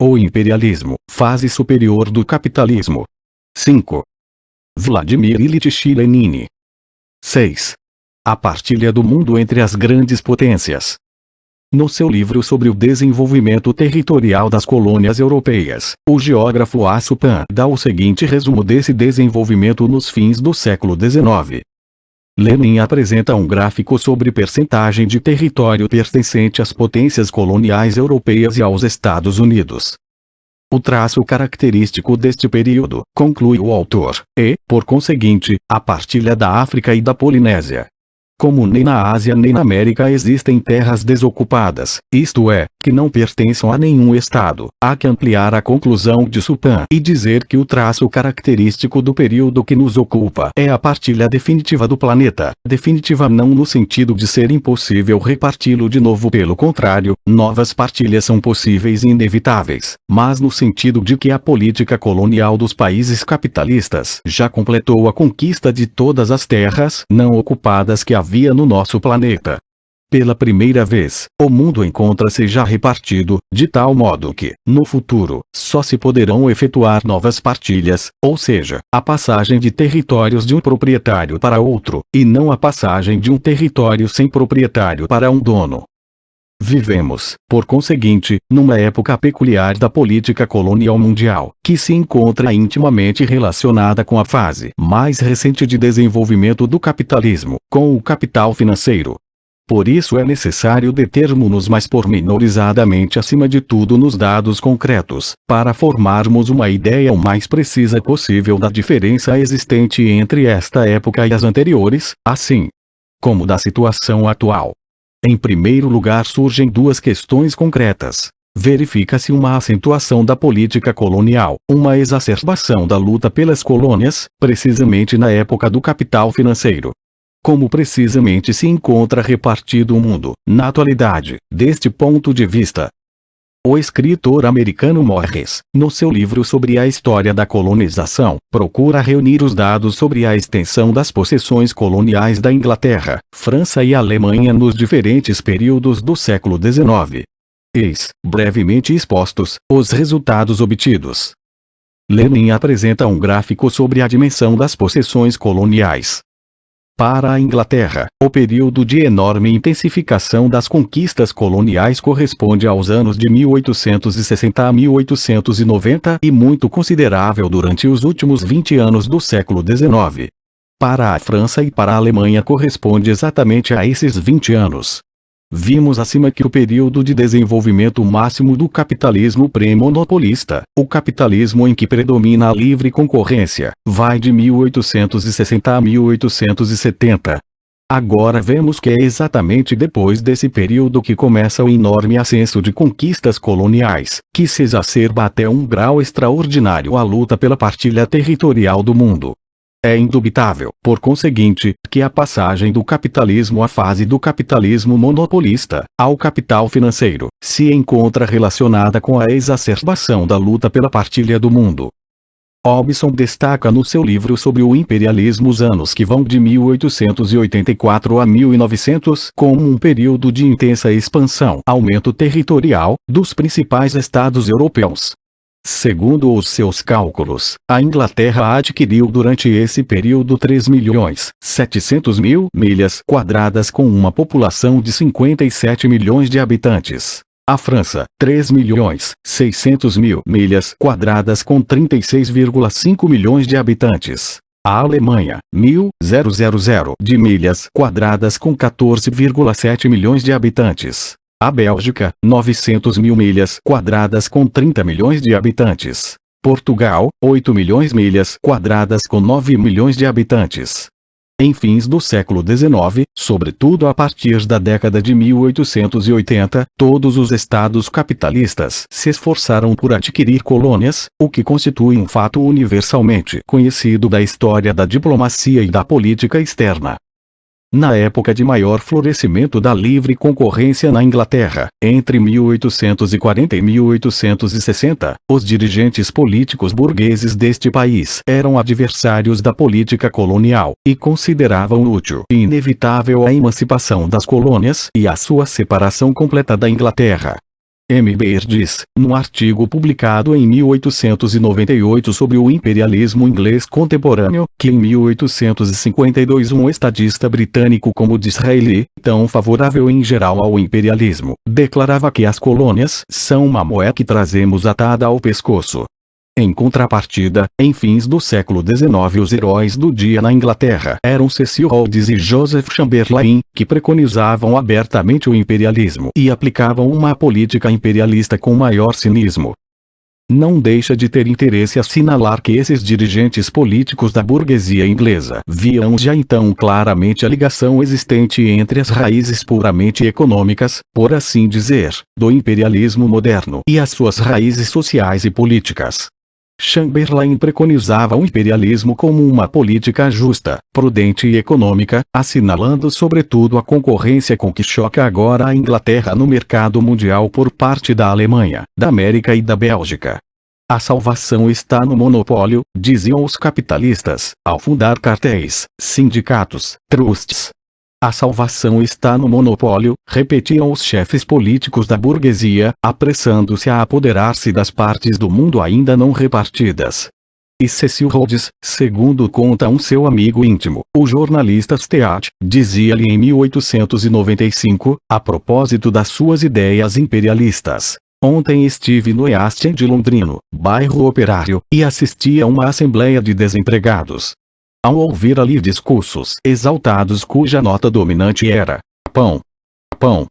O imperialismo, fase superior do capitalismo. 5. Vladimir Ilyich Lenin. 6. A partilha do mundo entre as grandes potências. No seu livro sobre o desenvolvimento territorial das colônias europeias, o geógrafo Assupan dá o seguinte resumo desse desenvolvimento nos fins do século XIX. Lenin apresenta um gráfico sobre percentagem de território pertencente às potências coloniais europeias e aos Estados Unidos. O traço característico deste período, conclui o autor, é, por conseguinte, a partilha da África e da Polinésia. Como nem na Ásia nem na América existem terras desocupadas, isto é, que não pertençam a nenhum estado, há que ampliar a conclusão de Supan e dizer que o traço característico do período que nos ocupa é a partilha definitiva do planeta, definitiva não no sentido de ser impossível reparti-lo de novo, pelo contrário, novas partilhas são possíveis e inevitáveis, mas no sentido de que a política colonial dos países capitalistas já completou a conquista de todas as terras não ocupadas que havia no nosso planeta. Pela primeira vez, o mundo encontra-se já repartido, de tal modo que, no futuro, só se poderão efetuar novas partilhas, ou seja, a passagem de territórios de um proprietário para outro, e não a passagem de um território sem proprietário para um dono. Vivemos, por conseguinte, numa época peculiar da política colonial mundial, que se encontra intimamente relacionada com a fase mais recente de desenvolvimento do capitalismo, com o capital financeiro. Por isso é necessário determos-nos mais pormenorizadamente acima de tudo nos dados concretos, para formarmos uma ideia o mais precisa possível da diferença existente entre esta época e as anteriores, assim como da situação atual. Em primeiro lugar surgem duas questões concretas. Verifica-se uma acentuação da política colonial, uma exacerbação da luta pelas colônias, precisamente na época do capital financeiro. Como precisamente se encontra repartido o mundo, na atualidade, deste ponto de vista? O escritor americano Morris, no seu livro sobre a história da colonização, procura reunir os dados sobre a extensão das possessões coloniais da Inglaterra, França e Alemanha nos diferentes períodos do século XIX. Eis, brevemente expostos, os resultados obtidos. Lenin apresenta um gráfico sobre a dimensão das possessões coloniais. Para a Inglaterra, o período de enorme intensificação das conquistas coloniais corresponde aos anos de 1860 a 1890 e muito considerável durante os últimos 20 anos do século XIX. Para a França e para a Alemanha corresponde exatamente a esses 20 anos. Vimos acima que o período de desenvolvimento máximo do capitalismo pré-monopolista, o capitalismo em que predomina a livre concorrência, vai de 1860 a 1870. Agora vemos que é exatamente depois desse período que começa o enorme ascenso de conquistas coloniais, que se exacerba até um grau extraordinário a luta pela partilha territorial do mundo. É indubitável, por conseguinte, que a passagem do capitalismo à fase do capitalismo monopolista, ao capital financeiro, se encontra relacionada com a exacerbação da luta pela partilha do mundo. Hobson destaca no seu livro sobre o imperialismo os anos que vão de 1884 a 1900 como um período de intensa expansão, aumento territorial, dos principais estados europeus. Segundo os seus cálculos, a Inglaterra adquiriu durante esse período 3.700.000 milhas quadradas com uma população de 57 milhões de habitantes. A França, 3.600.000 milhas quadradas com 36,5 milhões de habitantes. A Alemanha, 1.000 de milhas quadradas com 14,7 milhões de habitantes. A Bélgica, 900.000 milhas quadradas com 30 milhões de habitantes. Portugal, 8 milhões milhas quadradas com 9 milhões de habitantes. Em fins do século XIX, sobretudo a partir da década de 1880, todos os estados capitalistas se esforçaram por adquirir colônias, o que constitui um fato universalmente conhecido da história da diplomacia e da política externa. Na época de maior florescimento da livre concorrência na Inglaterra, entre 1840 e 1860, os dirigentes políticos burgueses deste país eram adversários da política colonial, e consideravam útil e inevitável a emancipação das colônias e a sua separação completa da Inglaterra. M. Baer diz, num artigo publicado em 1898 sobre o imperialismo inglês contemporâneo, que em 1852 um estadista britânico como Disraeli, tão favorável em geral ao imperialismo, declarava que as colônias são uma moeda que trazemos atada ao pescoço. Em contrapartida, em fins do século XIX os heróis do dia na Inglaterra eram Cecil Rhodes e Joseph Chamberlain, que preconizavam abertamente o imperialismo e aplicavam uma política imperialista com maior cinismo. Não deixa de ter interesse assinalar que esses dirigentes políticos da burguesia inglesa viam já então claramente a ligação existente entre as raízes puramente econômicas, por assim dizer, do imperialismo moderno e as suas raízes sociais e políticas. Chamberlain preconizava o imperialismo como uma política justa, prudente e econômica, assinalando sobretudo a concorrência com que choca agora a Inglaterra no mercado mundial por parte da Alemanha, da América e da Bélgica. A salvação está no monopólio, diziam os capitalistas, ao fundar cartéis, sindicatos, trusts. A salvação está no monopólio, repetiam os chefes políticos da burguesia, apressando-se a apoderar-se das partes do mundo ainda não repartidas. E Cecil Rhodes, segundo conta um seu amigo íntimo, o jornalista Stead, dizia-lhe em 1895, a propósito das suas ideias imperialistas: ontem estive no East End londrino, bairro operário, e assisti a uma assembleia de desempregados. Ao ouvir ali discursos exaltados cuja nota dominante era pão, pão.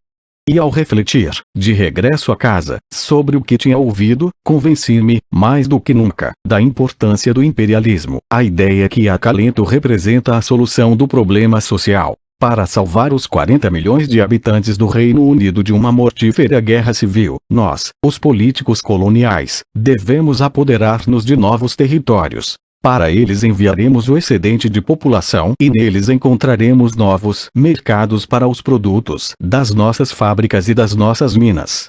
E ao refletir, de regresso a casa, sobre o que tinha ouvido, convenci-me, mais do que nunca, da importância do imperialismo, a ideia que a acalento representa a solução do problema social. Para salvar os 40 milhões de habitantes do Reino Unido de uma mortífera guerra civil, nós, os políticos coloniais, devemos apoderar-nos de novos territórios. Para eles enviaremos o excedente de população e neles encontraremos novos mercados para os produtos das nossas fábricas e das nossas minas.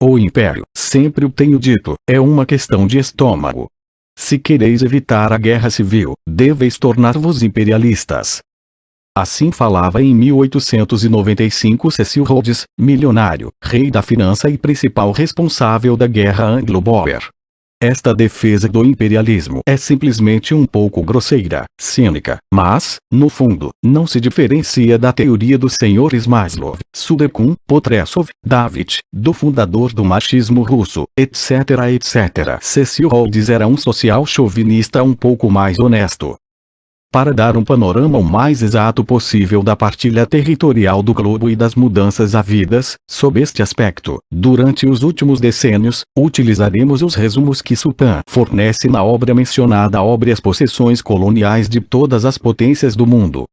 O império, sempre o tenho dito, é uma questão de estômago. Se quereis evitar a guerra civil, deveis tornar-vos imperialistas. Assim falava em 1895 Cecil Rhodes, milionário, rei da finança e principal responsável da guerra anglo-boer. Esta defesa do imperialismo é simplesmente um pouco grosseira, cínica, mas, no fundo, não se diferencia da teoria dos senhores Maslow, Sudekun, Potresov, David, do fundador do marxismo russo, etc. etc. Cecil Rhodes era um social chauvinista um pouco mais honesto. Para dar um panorama o mais exato possível da partilha territorial do globo e das mudanças havidas, sob este aspecto, durante os últimos decênios, utilizaremos os resumos que Supan fornece na obra mencionada sobre as possessões coloniais de todas as potências do mundo.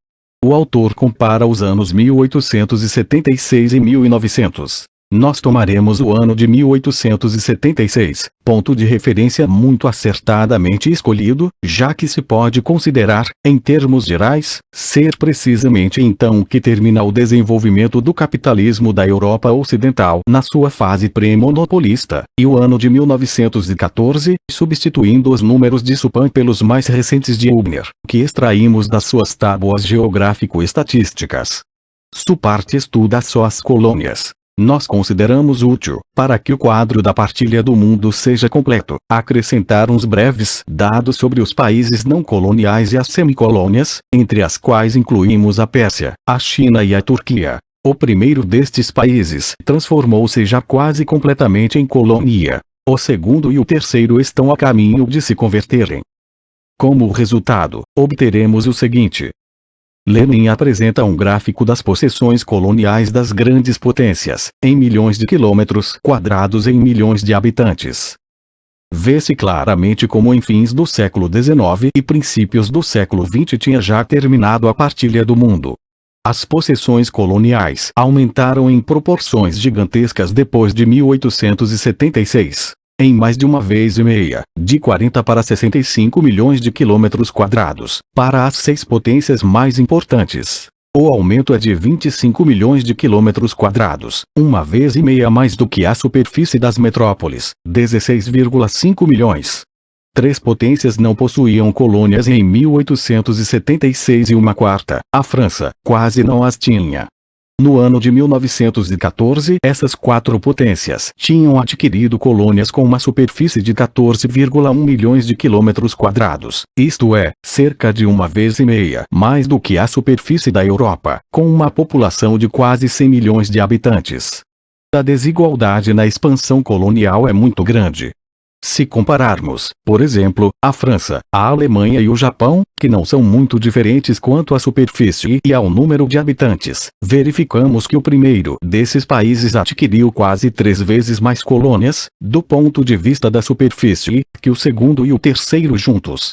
O autor compara os anos 1876 e 1900. Nós tomaremos o ano de 1876, ponto de referência muito acertadamente escolhido, já que se pode considerar, em termos gerais, ser precisamente então que termina o desenvolvimento do capitalismo da Europa Ocidental na sua fase pré-monopolista, e o ano de 1914, substituindo os números de Supan pelos mais recentes de Hubner, que extraímos das suas tábuas geográfico-estatísticas. Supart estuda só as colônias. Nós consideramos útil, para que o quadro da partilha do mundo seja completo, acrescentar uns breves dados sobre os países não coloniais e as semicolônias, entre as quais incluímos a Pérsia, a China e a Turquia. O primeiro destes países transformou-se já quase completamente em colônia. O segundo e o terceiro estão a caminho de se converterem. Como resultado, obteremos o seguinte. Lenin apresenta um gráfico das possessões coloniais das grandes potências, em milhões de quilômetros quadrados em milhões de habitantes. Vê-se claramente como em fins do século XIX e princípios do século XX tinha já terminado a partilha do mundo. As possessões coloniais aumentaram em proporções gigantescas depois de 1876. Em mais de uma vez e meia, de 40 para 65 milhões de quilômetros quadrados, para as 6 potências mais importantes. O aumento é de 25 milhões de quilômetros quadrados, uma vez e meia mais do que a superfície das metrópoles, 16,5 milhões. 3 potências não possuíam colônias em 1876 e uma quarta, a França, quase não as tinha. No ano de 1914, essas quatro potências tinham adquirido colônias com uma superfície de 14,1 milhões de quilômetros quadrados, isto é, cerca de 1,5 vezes mais do que a superfície da Europa, com uma população de quase 100 milhões de habitantes. A desigualdade na expansão colonial é muito grande. Se compararmos, por exemplo, a França, a Alemanha e o Japão, que não são muito diferentes quanto à superfície e ao número de habitantes, verificamos que o primeiro desses países adquiriu quase 3 vezes mais colônias, do ponto de vista da superfície, que o segundo e o terceiro juntos.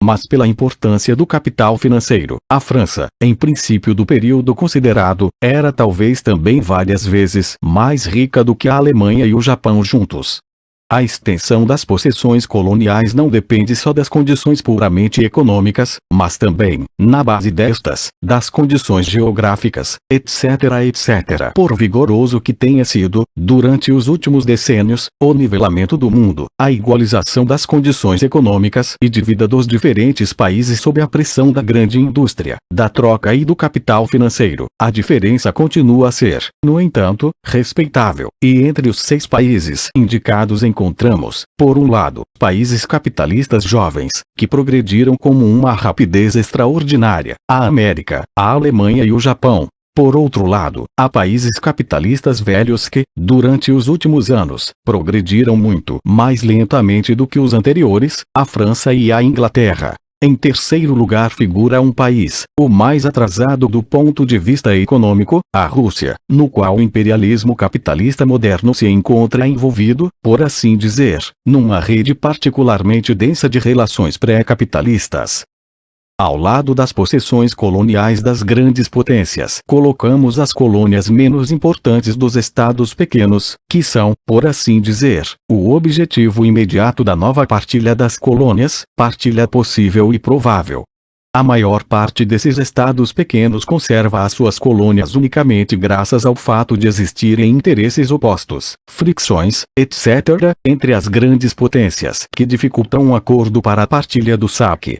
Mas pela importância do capital financeiro, a França, em princípio do período considerado, era talvez também várias vezes mais rica do que a Alemanha e o Japão juntos. A extensão das possessões coloniais não depende só das condições puramente econômicas, mas também, na base destas, das condições geográficas, etc. etc. Por vigoroso que tenha sido, durante os últimos decênios, o nivelamento do mundo, a igualização das condições econômicas e de vida dos diferentes países sob a pressão da grande indústria, da troca e do capital financeiro, a diferença continua a ser, no entanto, respeitável. E entre os 6 países indicados encontramos, por um lado, países capitalistas jovens, que progrediram com uma rapidez extraordinária, a América, a Alemanha e o Japão. Por outro lado, há países capitalistas velhos que, durante os últimos anos, progrediram muito mais lentamente do que os anteriores, a França e a Inglaterra. Em terceiro lugar figura um país, o mais atrasado do ponto de vista econômico, a Rússia, no qual o imperialismo capitalista moderno se encontra envolvido, por assim dizer, numa rede particularmente densa de relações pré-capitalistas. Ao lado das possessões coloniais das grandes potências, colocamos as colônias menos importantes dos estados pequenos, que são, por assim dizer, o objetivo imediato da nova partilha das colônias, partilha possível e provável. A maior parte desses estados pequenos conserva as suas colônias unicamente graças ao fato de existirem interesses opostos, fricções, etc., entre as grandes potências que dificultam um acordo para a partilha do saque.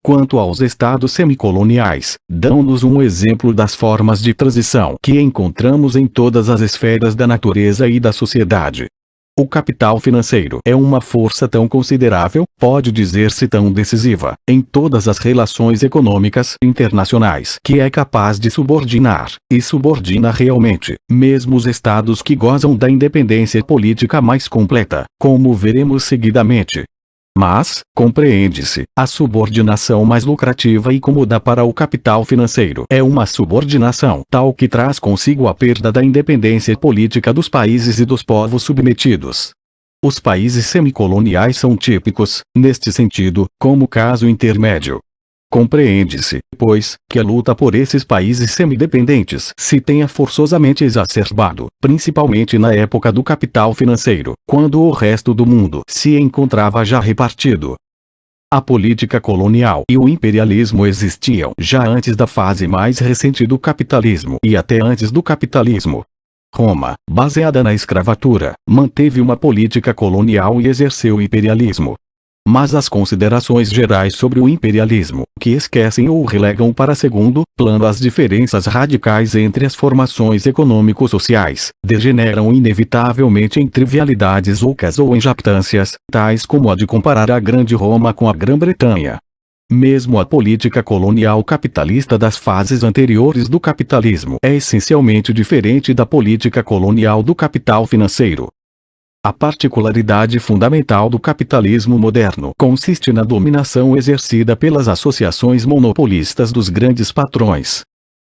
Quanto aos estados semicoloniais, dão-nos um exemplo das formas de transição que encontramos em todas as esferas da natureza e da sociedade. O capital financeiro é uma força tão considerável, pode dizer-se tão decisiva, em todas as relações econômicas internacionais, que é capaz de subordinar, e subordina realmente, mesmo os estados que gozam da independência política mais completa, como veremos seguidamente. Mas, compreende-se, a subordinação mais lucrativa e cômoda para o capital financeiro é uma subordinação tal que traz consigo a perda da independência política dos países e dos povos submetidos. Os países semicoloniais são típicos, neste sentido, como caso intermédio. Compreende-se, pois, que a luta por esses países semidependentes se tenha forçosamente exacerbado, principalmente na época do capital financeiro, quando o resto do mundo se encontrava já repartido. A política colonial e o imperialismo existiam já antes da fase mais recente do capitalismo e até antes do capitalismo. Roma, baseada na escravatura, manteve uma política colonial e exerceu imperialismo. Mas as considerações gerais sobre o imperialismo, que esquecem ou relegam para segundo plano as diferenças radicais entre as formações econômico-sociais, degeneram inevitavelmente em trivialidades ocas ou em jactâncias, tais como a de comparar a Grande Roma com a Grã-Bretanha. Mesmo a política colonial capitalista das fases anteriores do capitalismo é essencialmente diferente da política colonial do capital financeiro. A particularidade fundamental do capitalismo moderno consiste na dominação exercida pelas associações monopolistas dos grandes patrões.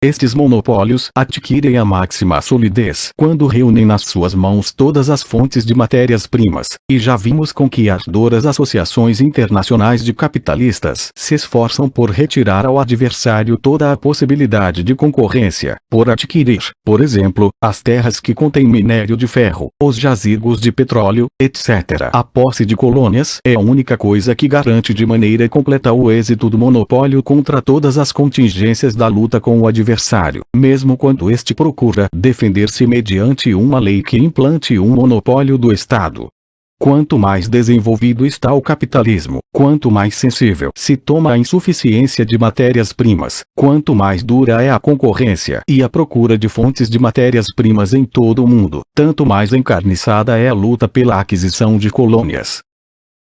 Estes monopólios adquirem a máxima solidez quando reúnem nas suas mãos todas as fontes de matérias-primas, e já vimos com que ardor as associações internacionais de capitalistas se esforçam por retirar ao adversário toda a possibilidade de concorrência, por adquirir, por exemplo, as terras que contêm minério de ferro, os jazigos de petróleo, etc. A posse de colônias é a única coisa que garante de maneira completa o êxito do monopólio contra todas as contingências da luta com o adversário, mesmo quando este procura defender-se mediante uma lei que implante um monopólio do Estado. Quanto mais desenvolvido está o capitalismo, quanto mais sensível se toma a insuficiência de matérias-primas, quanto mais dura é a concorrência e a procura de fontes de matérias-primas em todo o mundo, tanto mais encarniçada é a luta pela aquisição de colônias.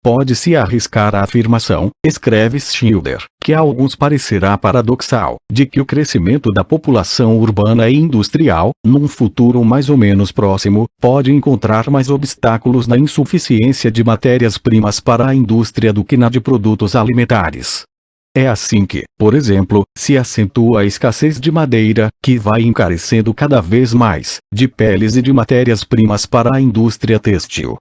Pode-se arriscar a afirmação, escreve Schilder, que a alguns parecerá paradoxal, de que o crescimento da população urbana e industrial, num futuro mais ou menos próximo, pode encontrar mais obstáculos na insuficiência de matérias-primas para a indústria do que na de produtos alimentares. É assim que, por exemplo, se acentua a escassez de madeira, que vai encarecendo cada vez mais, de peles e de matérias-primas para a indústria têxtil.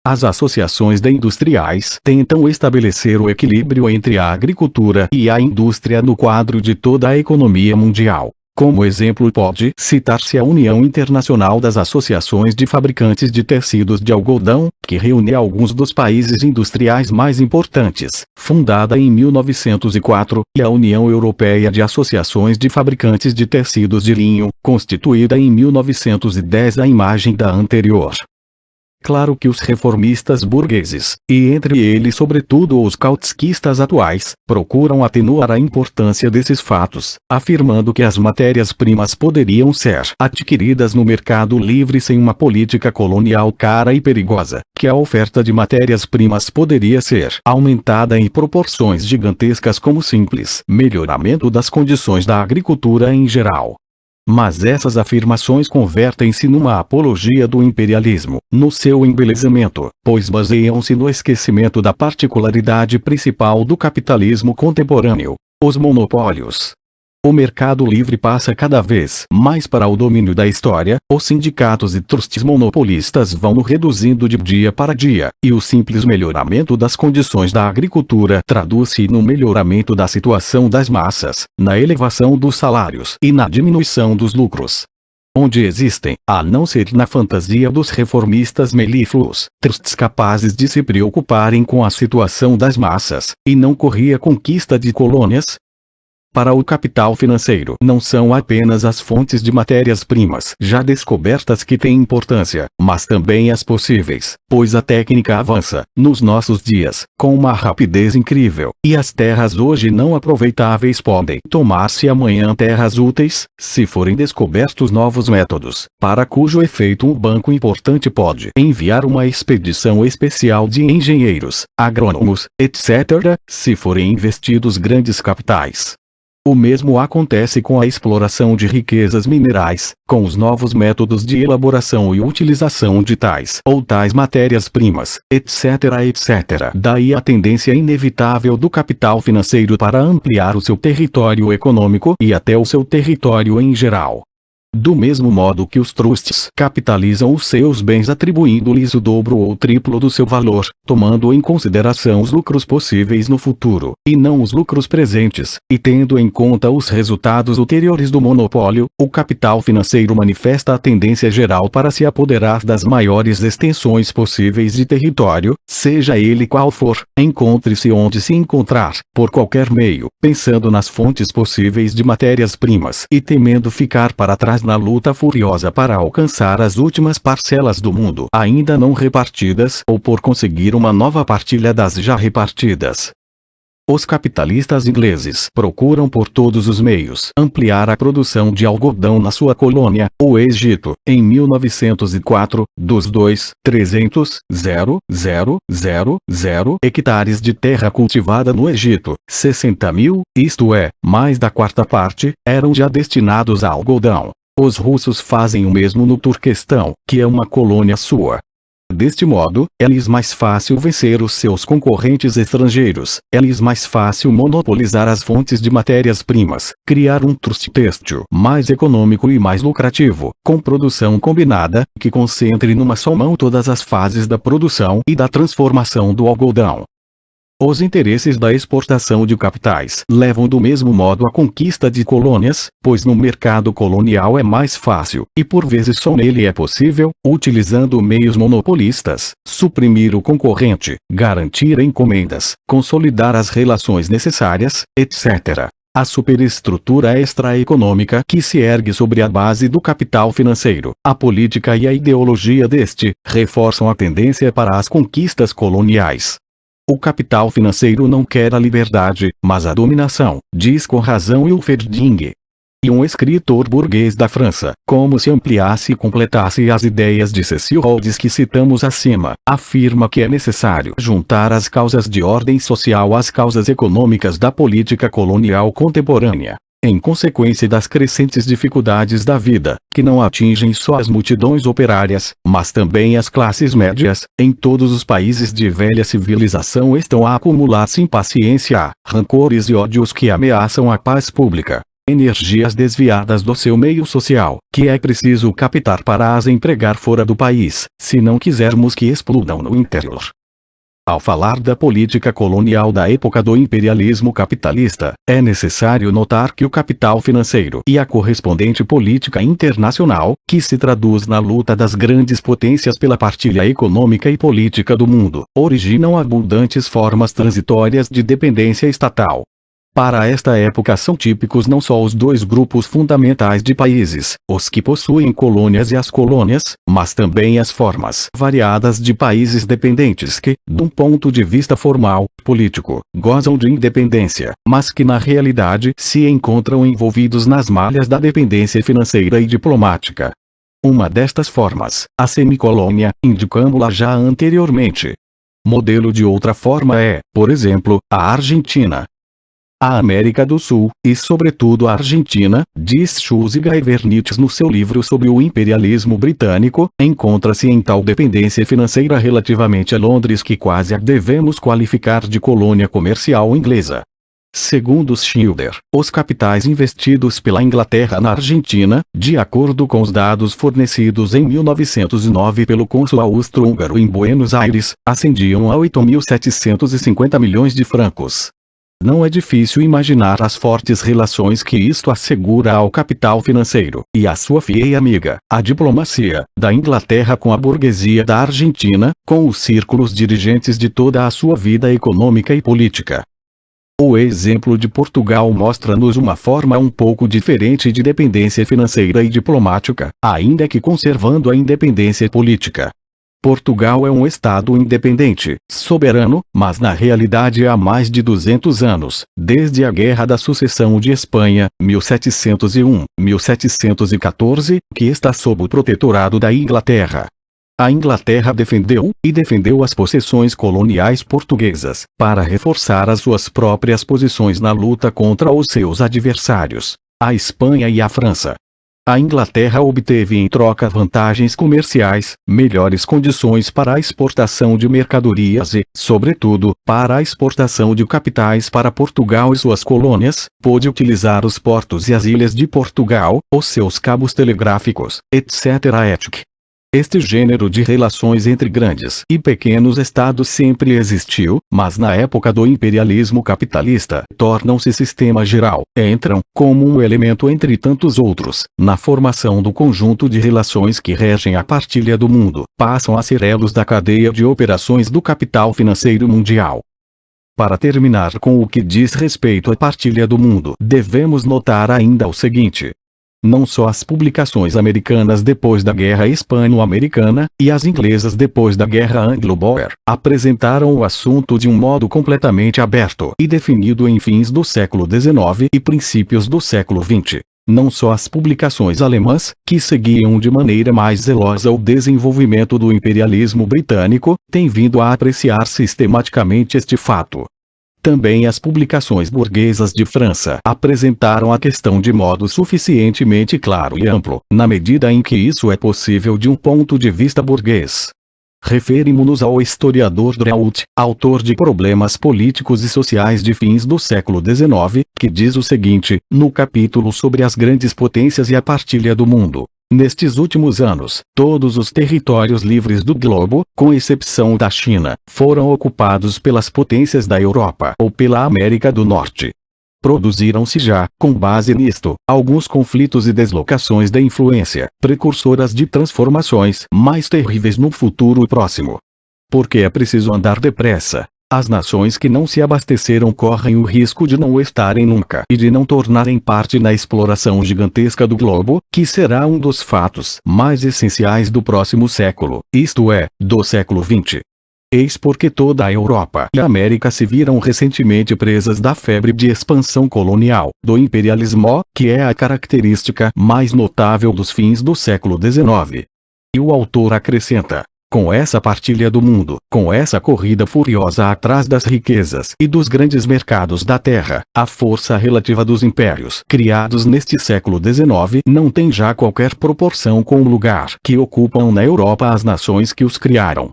As associações de industriais tentam estabelecer o equilíbrio entre a agricultura e a indústria no quadro de toda a economia mundial. Como exemplo pode citar-se a União Internacional das Associações de Fabricantes de Tecidos de Algodão, que reúne alguns dos países industriais mais importantes, fundada em 1904, e a União Europeia de Associações de Fabricantes de Tecidos de Linho, constituída em 1910, à imagem da anterior. Claro que os reformistas burgueses, e entre eles sobretudo os trotskistas atuais, procuram atenuar a importância desses fatos, afirmando que as matérias-primas poderiam ser adquiridas no mercado livre sem uma política colonial cara e perigosa, que a oferta de matérias-primas poderia ser aumentada em proporções gigantescas como simples melhoramento das condições da agricultura em geral. Mas essas afirmações convertem-se numa apologia do imperialismo, no seu embelezamento, pois baseiam-se no esquecimento da particularidade principal do capitalismo contemporâneo: os monopólios. O mercado livre passa cada vez mais para o domínio da história, os sindicatos e trustes monopolistas vão reduzindo de dia para dia, e o simples melhoramento das condições da agricultura traduz-se no melhoramento da situação das massas, na elevação dos salários e na diminuição dos lucros. Onde existem, a não ser na fantasia dos reformistas melífluos, trusts capazes de se preocuparem com a situação das massas, e não correr a conquista de colônias? Para o capital financeiro não são apenas as fontes de matérias-primas já descobertas que têm importância, mas também as possíveis, pois a técnica avança, nos nossos dias, com uma rapidez incrível, e as terras hoje não aproveitáveis podem tornar-se amanhã terras úteis, se forem descobertos novos métodos, para cujo efeito um banco importante pode enviar uma expedição especial de engenheiros, agrônomos, etc., se forem investidos grandes capitais. O mesmo acontece com a exploração de riquezas minerais, com os novos métodos de elaboração e utilização de tais ou tais matérias-primas, etc., etc. Daí a tendência inevitável do capital financeiro para ampliar o seu território econômico e até o seu território em geral. Do mesmo modo que os trusts capitalizam os seus bens atribuindo-lhes o dobro ou o triplo do seu valor, tomando em consideração os lucros possíveis no futuro, e não os lucros presentes, e tendo em conta os resultados ulteriores do monopólio, o capital financeiro manifesta a tendência geral para se apoderar das maiores extensões possíveis de território, seja ele qual for, encontre-se onde se encontrar, por qualquer meio, pensando nas fontes possíveis de matérias-primas e temendo ficar para trás na luta furiosa para alcançar as últimas parcelas do mundo ainda não repartidas ou por conseguir uma nova partilha das já repartidas. Os capitalistas ingleses procuram por todos os meios ampliar a produção de algodão na sua colônia, o Egito, em 1904, dos 2.300.000 hectares de terra cultivada no Egito, 60.000, isto é, mais da quarta parte, eram já destinados a algodão. Os russos fazem o mesmo no Turquestão, que é uma colônia sua. Deste modo, é-lhes mais fácil vencer os seus concorrentes estrangeiros, é-lhes mais fácil monopolizar as fontes de matérias-primas, criar um trust têxtil mais econômico e mais lucrativo, com produção combinada, que concentre numa só mão todas as fases da produção e da transformação do algodão. Os interesses da exportação de capitais levam do mesmo modo à conquista de colônias, pois no mercado colonial é mais fácil, e por vezes só nele é possível, utilizando meios monopolistas, suprimir o concorrente, garantir encomendas, consolidar as relações necessárias, etc. A superestrutura extraeconômica que se ergue sobre a base do capital financeiro, a política e a ideologia deste, reforçam a tendência para as conquistas coloniais. O capital financeiro não quer a liberdade, mas a dominação, diz com razão Wilferding. E um escritor burguês da França, como se ampliasse e completasse as ideias de Cecil Rhodes que citamos acima, afirma que é necessário juntar as causas de ordem social às causas econômicas da política colonial contemporânea. Em consequência das crescentes dificuldades da vida, que não atingem só as multidões operárias, mas também as classes médias, em todos os países de velha civilização estão a acumular-se impaciência, rancores e ódios que ameaçam a paz pública. Energias desviadas do seu meio social, que é preciso captar para as empregar fora do país, se não quisermos que explodam no interior. Ao falar da política colonial da época do imperialismo capitalista, é necessário notar que o capital financeiro e a correspondente política internacional, que se traduz na luta das grandes potências pela partilha econômica e política do mundo, originam abundantes formas transitórias de dependência estatal. Para esta época são típicos não só os dois grupos fundamentais de países, os que possuem colônias e as colônias, mas também as formas variadas de países dependentes que, de um ponto de vista formal, político, gozam de independência, mas que na realidade se encontram envolvidos nas malhas da dependência financeira e diplomática. Uma destas formas, a semicolônia, indicamos-la já anteriormente. Modelo de outra forma é, por exemplo, a Argentina. A América do Sul, e sobretudo a Argentina, diz Schulze e Vernitz no seu livro sobre o imperialismo britânico, encontra-se em tal dependência financeira relativamente a Londres que quase a devemos qualificar de colônia comercial inglesa. Segundo Schilder, os capitais investidos pela Inglaterra na Argentina, de acordo com os dados fornecidos em 1909 pelo cônsul austro-húngaro em Buenos Aires, ascendiam a 8.750 milhões de francos. Não é difícil imaginar as fortes relações que isto assegura ao capital financeiro, e à sua fiel amiga, a diplomacia, da Inglaterra com a burguesia da Argentina, com os círculos dirigentes de toda a sua vida econômica e política. O exemplo de Portugal mostra-nos uma forma um pouco diferente de dependência financeira e diplomática, ainda que conservando a independência política. Portugal é um Estado independente, soberano, mas na realidade há mais de 200 anos, desde a Guerra da Sucessão de Espanha, 1701-1714, que está sob o protetorado da Inglaterra. A Inglaterra defendeu as possessões coloniais portuguesas, para reforçar as suas próprias posições na luta contra os seus adversários, a Espanha e a França. A Inglaterra obteve em troca vantagens comerciais, melhores condições para a exportação de mercadorias e, sobretudo, para a exportação de capitais para Portugal e suas colônias, pôde utilizar os portos e as ilhas de Portugal, os seus cabos telegráficos, etc. Este gênero de relações entre grandes e pequenos estados sempre existiu, mas na época do imperialismo capitalista tornam-se sistema geral, entram, como um elemento entre tantos outros, na formação do conjunto de relações que regem a partilha do mundo, passam a ser elos da cadeia de operações do capital financeiro mundial. Para terminar com o que diz respeito à partilha do mundo, devemos notar ainda o seguinte. Não só as publicações americanas depois da Guerra Hispano-Americana, e as inglesas depois da Guerra Anglo-Boer, apresentaram o assunto de um modo completamente aberto e definido em fins do século XIX e princípios do século XX. Não só as publicações alemãs, que seguiam de maneira mais zelosa o desenvolvimento do imperialismo britânico, têm vindo a apreciar sistematicamente este fato. Também as publicações burguesas de França apresentaram a questão de modo suficientemente claro e amplo, na medida em que isso é possível de um ponto de vista burguês. Referimos-nos ao historiador Dreut, autor de Problemas Políticos e Sociais de Fins do século XIX, que diz o seguinte, no capítulo sobre as grandes potências e a partilha do mundo. Nestes últimos anos, todos os territórios livres do globo, com exceção da China, foram ocupados pelas potências da Europa ou pela América do Norte. Produziram-se já, com base nisto, alguns conflitos e deslocações de influência, precursoras de transformações mais terríveis no futuro próximo. Porque é preciso andar depressa. As nações que não se abasteceram correm o risco de não o estarem nunca e de não tornarem parte na exploração gigantesca do globo, que será um dos fatos mais essenciais do próximo século, isto é, do século XX. Eis porque toda a Europa e a América se viram recentemente presas da febre de expansão colonial, do imperialismo, que é a característica mais notável dos fins do século XIX. E o autor acrescenta: com essa partilha do mundo, com essa corrida furiosa atrás das riquezas e dos grandes mercados da terra, a força relativa dos impérios criados neste século XIX não tem já qualquer proporção com o lugar que ocupam na Europa as nações que os criaram.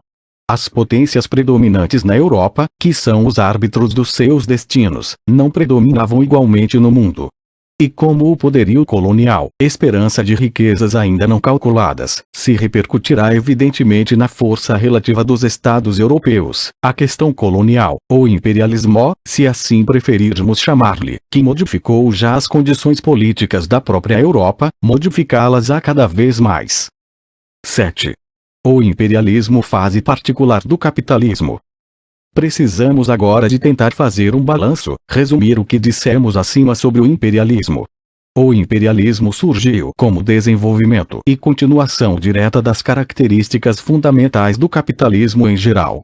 As potências predominantes na Europa, que são os árbitros dos seus destinos, não predominavam igualmente no mundo. E como o poderio colonial, esperança de riquezas ainda não calculadas, se repercutirá evidentemente na força relativa dos estados europeus, a questão colonial, ou imperialismo, se assim preferirmos chamar-lhe, que modificou já as condições políticas da própria Europa, modificá-las-á cada vez mais. 7. O imperialismo, fase particular do capitalismo. Precisamos agora de tentar fazer um balanço, resumir o que dissemos acima sobre o imperialismo. O imperialismo surgiu como desenvolvimento e continuação direta das características fundamentais do capitalismo em geral.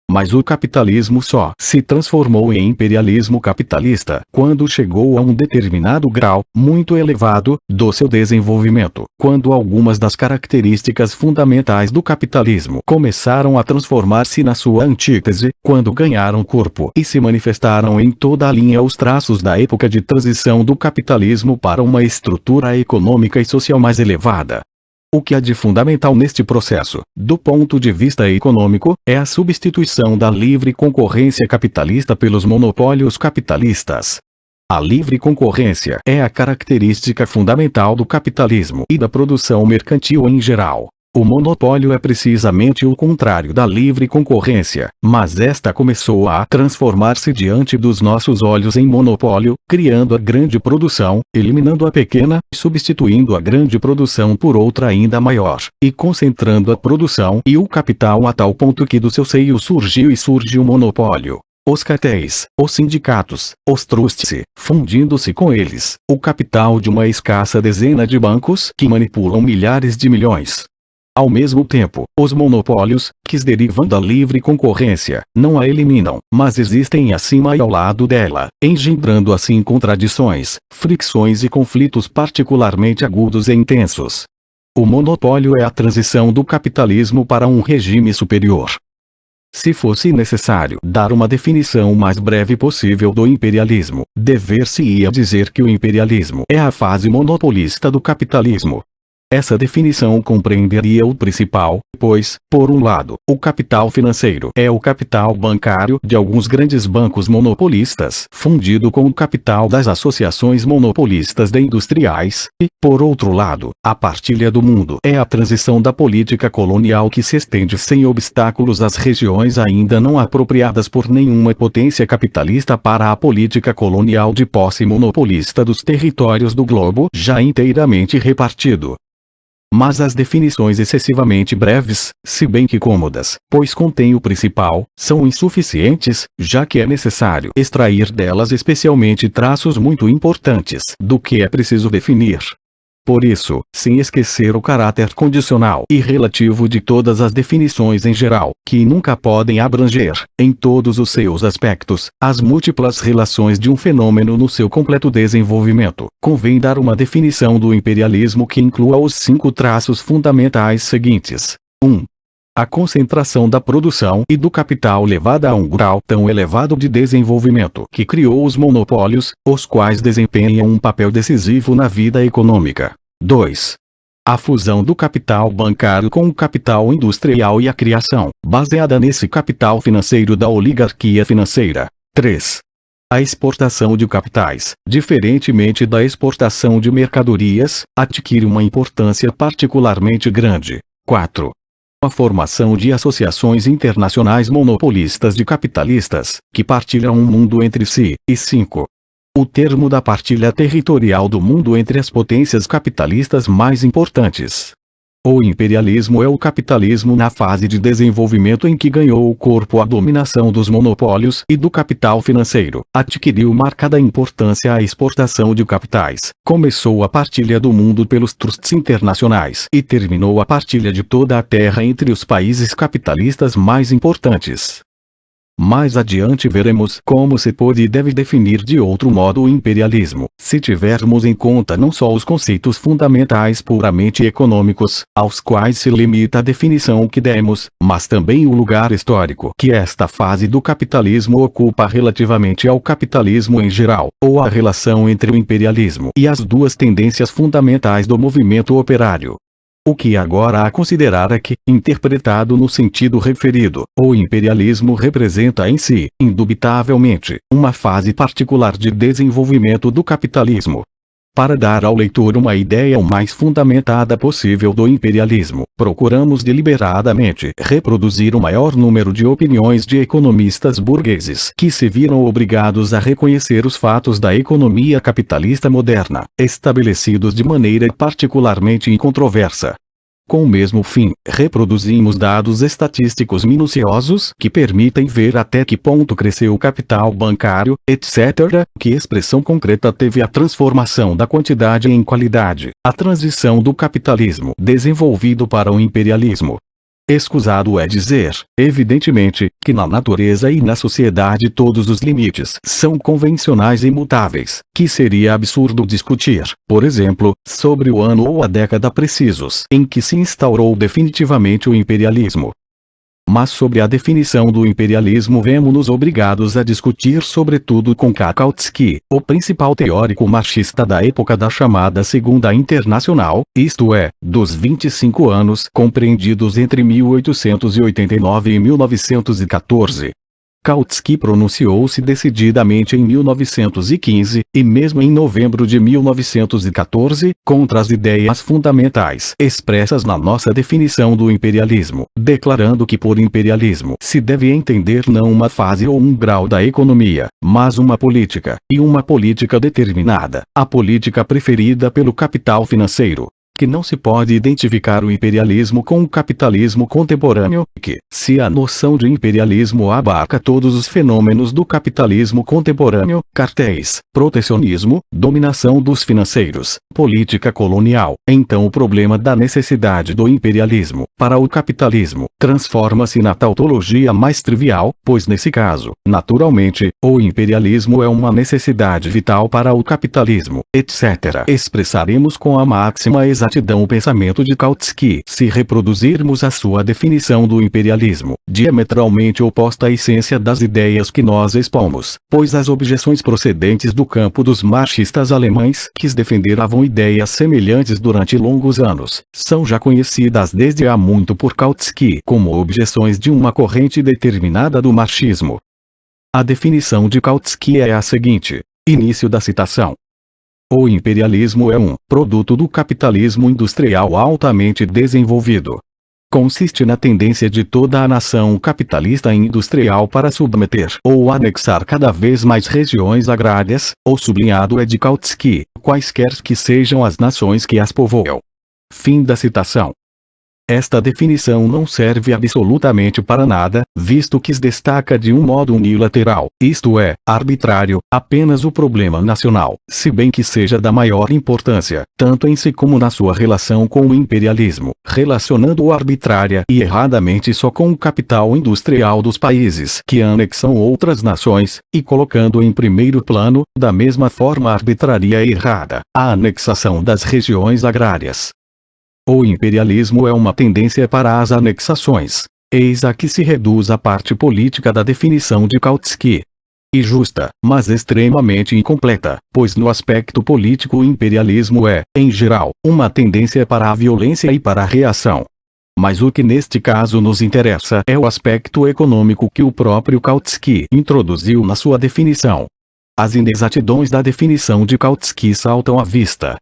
Mas o capitalismo só se transformou em imperialismo capitalista quando chegou a um determinado grau, muito elevado, do seu desenvolvimento, quando algumas das características fundamentais do capitalismo começaram a transformar-se na sua antítese, quando ganharam corpo e se manifestaram em toda a linha os traços da época de transição do capitalismo para uma estrutura econômica e social mais elevada. O que há de fundamental neste processo, do ponto de vista econômico, é a substituição da livre concorrência capitalista pelos monopólios capitalistas. A livre concorrência é a característica fundamental do capitalismo e da produção mercantil em geral. O monopólio é precisamente o contrário da livre concorrência, mas esta começou a transformar-se diante dos nossos olhos em monopólio, criando a grande produção, eliminando a pequena, substituindo a grande produção por outra ainda maior, e concentrando a produção e o capital a tal ponto que do seu seio surgiu e surge o monopólio. Os cartéis, os sindicatos, os trusts, fundindo-se com eles, o capital de uma escassa dezena de bancos que manipulam milhares de milhões. Ao mesmo tempo, os monopólios, que derivam da livre concorrência, não a eliminam, mas existem acima e ao lado dela, engendrando assim contradições, fricções e conflitos particularmente agudos e intensos. O monopólio é a transição do capitalismo para um regime superior. Se fosse necessário dar uma definição mais breve possível do imperialismo, dever-se-ia dizer que o imperialismo é a fase monopolista do capitalismo. Essa definição compreenderia o principal, pois, por um lado, o capital financeiro é o capital bancário de alguns grandes bancos monopolistas, fundido com o capital das associações monopolistas de industriais, e, por outro lado, a partilha do mundo é a transição da política colonial que se estende sem obstáculos às regiões ainda não apropriadas por nenhuma potência capitalista para a política colonial de posse monopolista dos territórios do globo já inteiramente repartido. Mas as definições excessivamente breves, se bem que cômodas, pois contêm o principal, são insuficientes, já que é necessário extrair delas especialmente traços muito importantes do que é preciso definir. Por isso, sem esquecer o caráter condicional e relativo de todas as definições em geral, que nunca podem abranger, em todos os seus aspectos, as múltiplas relações de um fenômeno no seu completo desenvolvimento, convém dar uma definição do imperialismo que inclua os 5 traços fundamentais seguintes. 1. A concentração da produção e do capital levada a um grau tão elevado de desenvolvimento que criou os monopólios, os quais desempenham um papel decisivo na vida econômica. 2. A fusão do capital bancário com o capital industrial e a criação, baseada nesse capital financeiro da oligarquia financeira. 3. A exportação de capitais, diferentemente da exportação de mercadorias, adquire uma importância particularmente grande. 4. A formação de associações internacionais monopolistas de capitalistas, que partilham um mundo entre si, e 5. O termo da partilha territorial do mundo entre as potências capitalistas mais importantes. O imperialismo é o capitalismo na fase de desenvolvimento em que ganhou o corpo a dominação dos monopólios e do capital financeiro, adquiriu marcada importância a exportação de capitais, começou a partilha do mundo pelos trusts internacionais e terminou a partilha de toda a terra entre os países capitalistas mais importantes. Mais adiante veremos como se pode e deve definir de outro modo o imperialismo, se tivermos em conta não só os conceitos fundamentais puramente econômicos, aos quais se limita a definição que demos, mas também o lugar histórico que esta fase do capitalismo ocupa relativamente ao capitalismo em geral, ou a relação entre o imperialismo e as duas tendências fundamentais do movimento operário. O que agora a considerar é que, interpretado no sentido referido, o imperialismo representa em si, indubitavelmente, uma fase particular de desenvolvimento do capitalismo. Para dar ao leitor uma ideia o mais fundamentada possível do imperialismo, procuramos deliberadamente reproduzir o maior número de opiniões de economistas burgueses que se viram obrigados a reconhecer os fatos da economia capitalista moderna, estabelecidos de maneira particularmente incontroversa. Com o mesmo fim, reproduzimos dados estatísticos minuciosos que permitem ver até que ponto cresceu o capital bancário, etc., que expressão concreta teve a transformação da quantidade em qualidade, a transição do capitalismo desenvolvido para o imperialismo. Escusado é dizer, evidentemente, que na natureza e na sociedade todos os limites são convencionais e imutáveis, que seria absurdo discutir, por exemplo, sobre o ano ou a década precisos em que se instaurou definitivamente o imperialismo. Mas sobre a definição do imperialismo vemo-nos obrigados a discutir sobretudo com Kautsky, o principal teórico marxista da época da chamada Segunda Internacional, isto é, dos 25 anos compreendidos entre 1889 e 1914. Kautsky pronunciou-se decididamente em 1915, e mesmo em novembro de 1914, contra as ideias fundamentais expressas na nossa definição do imperialismo, declarando que por imperialismo se deve entender não uma fase ou um grau da economia, mas uma política, e uma política determinada, a política preferida pelo capital financeiro. Que não se pode identificar o imperialismo com o capitalismo contemporâneo, que, se a noção de imperialismo abarca todos os fenômenos do capitalismo contemporâneo, cartéis, protecionismo, dominação dos financeiros, política colonial, então o problema da necessidade do imperialismo, para o capitalismo, transforma-se na tautologia mais trivial, pois nesse caso, naturalmente, o imperialismo é uma necessidade vital para o capitalismo, etc. Expressaremos com a máxima exatidão o pensamento de Kautsky se reproduzirmos a sua definição do imperialismo, diametralmente oposta à essência das ideias que nós expomos, pois as objeções procedentes do campo dos marxistas alemães que defenderam ideias semelhantes durante longos anos, são já conhecidas desde há muito por Kautsky como objeções de uma corrente determinada do marxismo. A definição de Kautsky é a seguinte: início da citação. O imperialismo é um produto do capitalismo industrial altamente desenvolvido. Consiste na tendência de toda a nação capitalista e industrial para submeter ou anexar cada vez mais regiões agrárias, o sublinhado é de Kautsky, quaisquer que sejam as nações que as povoam. Fim da citação. Esta definição não serve absolutamente para nada, visto que se destaca de um modo unilateral, isto é, arbitrário, apenas o problema nacional, se bem que seja da maior importância, tanto em si como na sua relação com o imperialismo, relacionando-o arbitrária e erradamente só com o capital industrial dos países que anexam outras nações, e colocando em primeiro plano, da mesma forma arbitrária e errada, a anexação das regiões agrárias. O imperialismo é uma tendência para as anexações. Eis a que se reduz a parte política da definição de Kautsky. E justa, mas extremamente incompleta, pois no aspecto político o imperialismo é, em geral, uma tendência para a violência e para a reação. Mas o que neste caso nos interessa é o aspecto econômico que o próprio Kautsky introduziu na sua definição. As inexatidões da definição de Kautsky saltam à vista.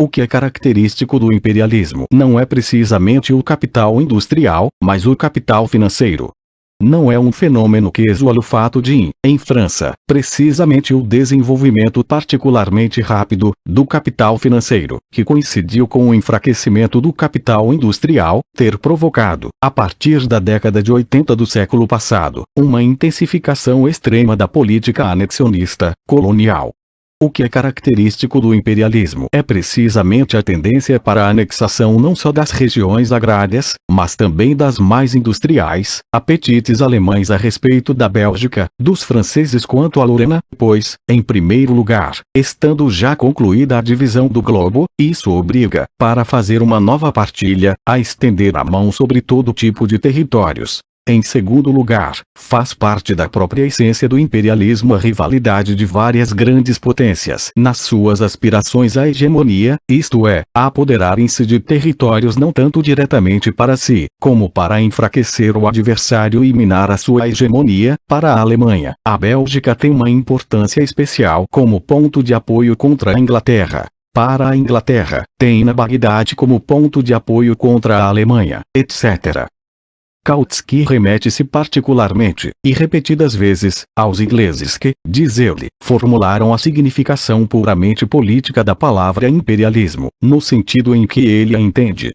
O que é característico do imperialismo não é precisamente o capital industrial, mas o capital financeiro. Não é um fenômeno casual o fato de, em França, precisamente o desenvolvimento particularmente rápido do capital financeiro, que coincidiu com o enfraquecimento do capital industrial, ter provocado, a partir da década de 80 do século passado, uma intensificação extrema da política anexionista, colonial. O que é característico do imperialismo é precisamente a tendência para a anexação não só das regiões agrárias, mas também das mais industriais, apetites alemães a respeito da Bélgica, dos franceses quanto à Lorena, pois, em primeiro lugar, estando já concluída a divisão do globo, isso obriga, para fazer uma nova partilha, a estender a mão sobre todo tipo de territórios. Em segundo lugar, faz parte da própria essência do imperialismo a rivalidade de várias grandes potências nas suas aspirações à hegemonia, isto é, a apoderarem-se de territórios não tanto diretamente para si, como para enfraquecer o adversário e minar a sua hegemonia. Para a Alemanha, a Bélgica tem uma importância especial como ponto de apoio contra a Inglaterra. Para a Inglaterra, tem na Bagdade como ponto de apoio contra a Alemanha, etc. Kautsky remete-se particularmente, e repetidas vezes, aos ingleses que, diz ele, formularam a significação puramente política da palavra imperialismo, no sentido em que ele a entende.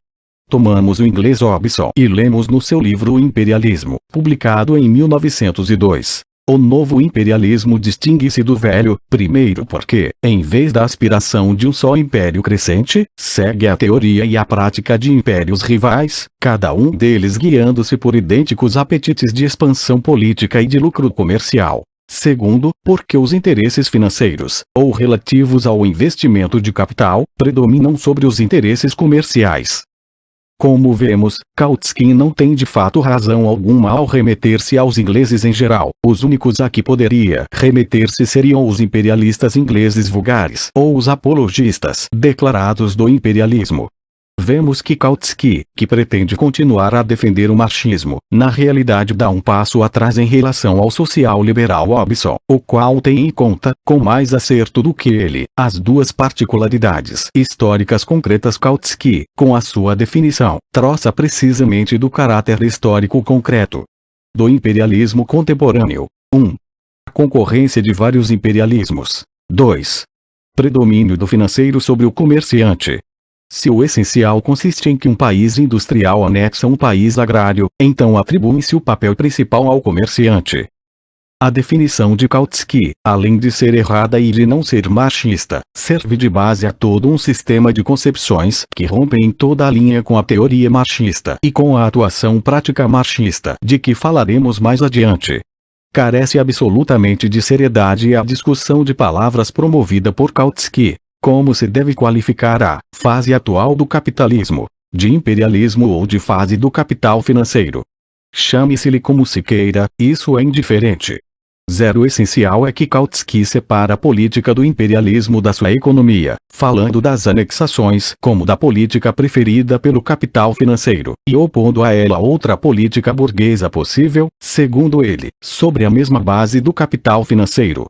Tomamos o inglês Hobson e lemos no seu livro O Imperialismo, publicado em 1902. O novo imperialismo distingue-se do velho, primeiro porque, em vez da aspiração de um só império crescente, segue a teoria e a prática de impérios rivais, cada um deles guiando-se por idênticos apetites de expansão política e de lucro comercial. Segundo, porque os interesses financeiros, ou relativos ao investimento de capital, predominam sobre os interesses comerciais. Como vemos, Kautsky não tem de fato razão alguma ao remeter-se aos ingleses em geral. Os únicos a que poderia remeter-se seriam os imperialistas ingleses vulgares ou os apologistas declarados do imperialismo. Vemos que Kautsky, que pretende continuar a defender o marxismo, na realidade dá um passo atrás em relação ao social-liberal Hobson, o qual tem em conta, com mais acerto do que ele, as duas particularidades históricas concretas. Kautsky, com a sua definição, troça precisamente do caráter histórico concreto do imperialismo contemporâneo. 1. Concorrência de vários imperialismos. 2. Predomínio do financeiro sobre o comerciante. Se o essencial consiste em que um país industrial anexa um país agrário, então atribui-se o papel principal ao comerciante. A definição de Kautsky, além de ser errada e de não ser marxista, serve de base a todo um sistema de concepções que rompem em toda a linha com a teoria marxista e com a atuação prática marxista, de que falaremos mais adiante. Carece absolutamente de seriedade a discussão de palavras promovida por Kautsky. Como se deve qualificar a fase atual do capitalismo, de imperialismo ou de fase do capital financeiro? Chame-se-lhe como se queira, isso é indiferente. O essencial é que Kautsky separa a política do imperialismo da sua economia, falando das anexações como da política preferida pelo capital financeiro, e opondo a ela outra política burguesa possível, segundo ele, sobre a mesma base do capital financeiro.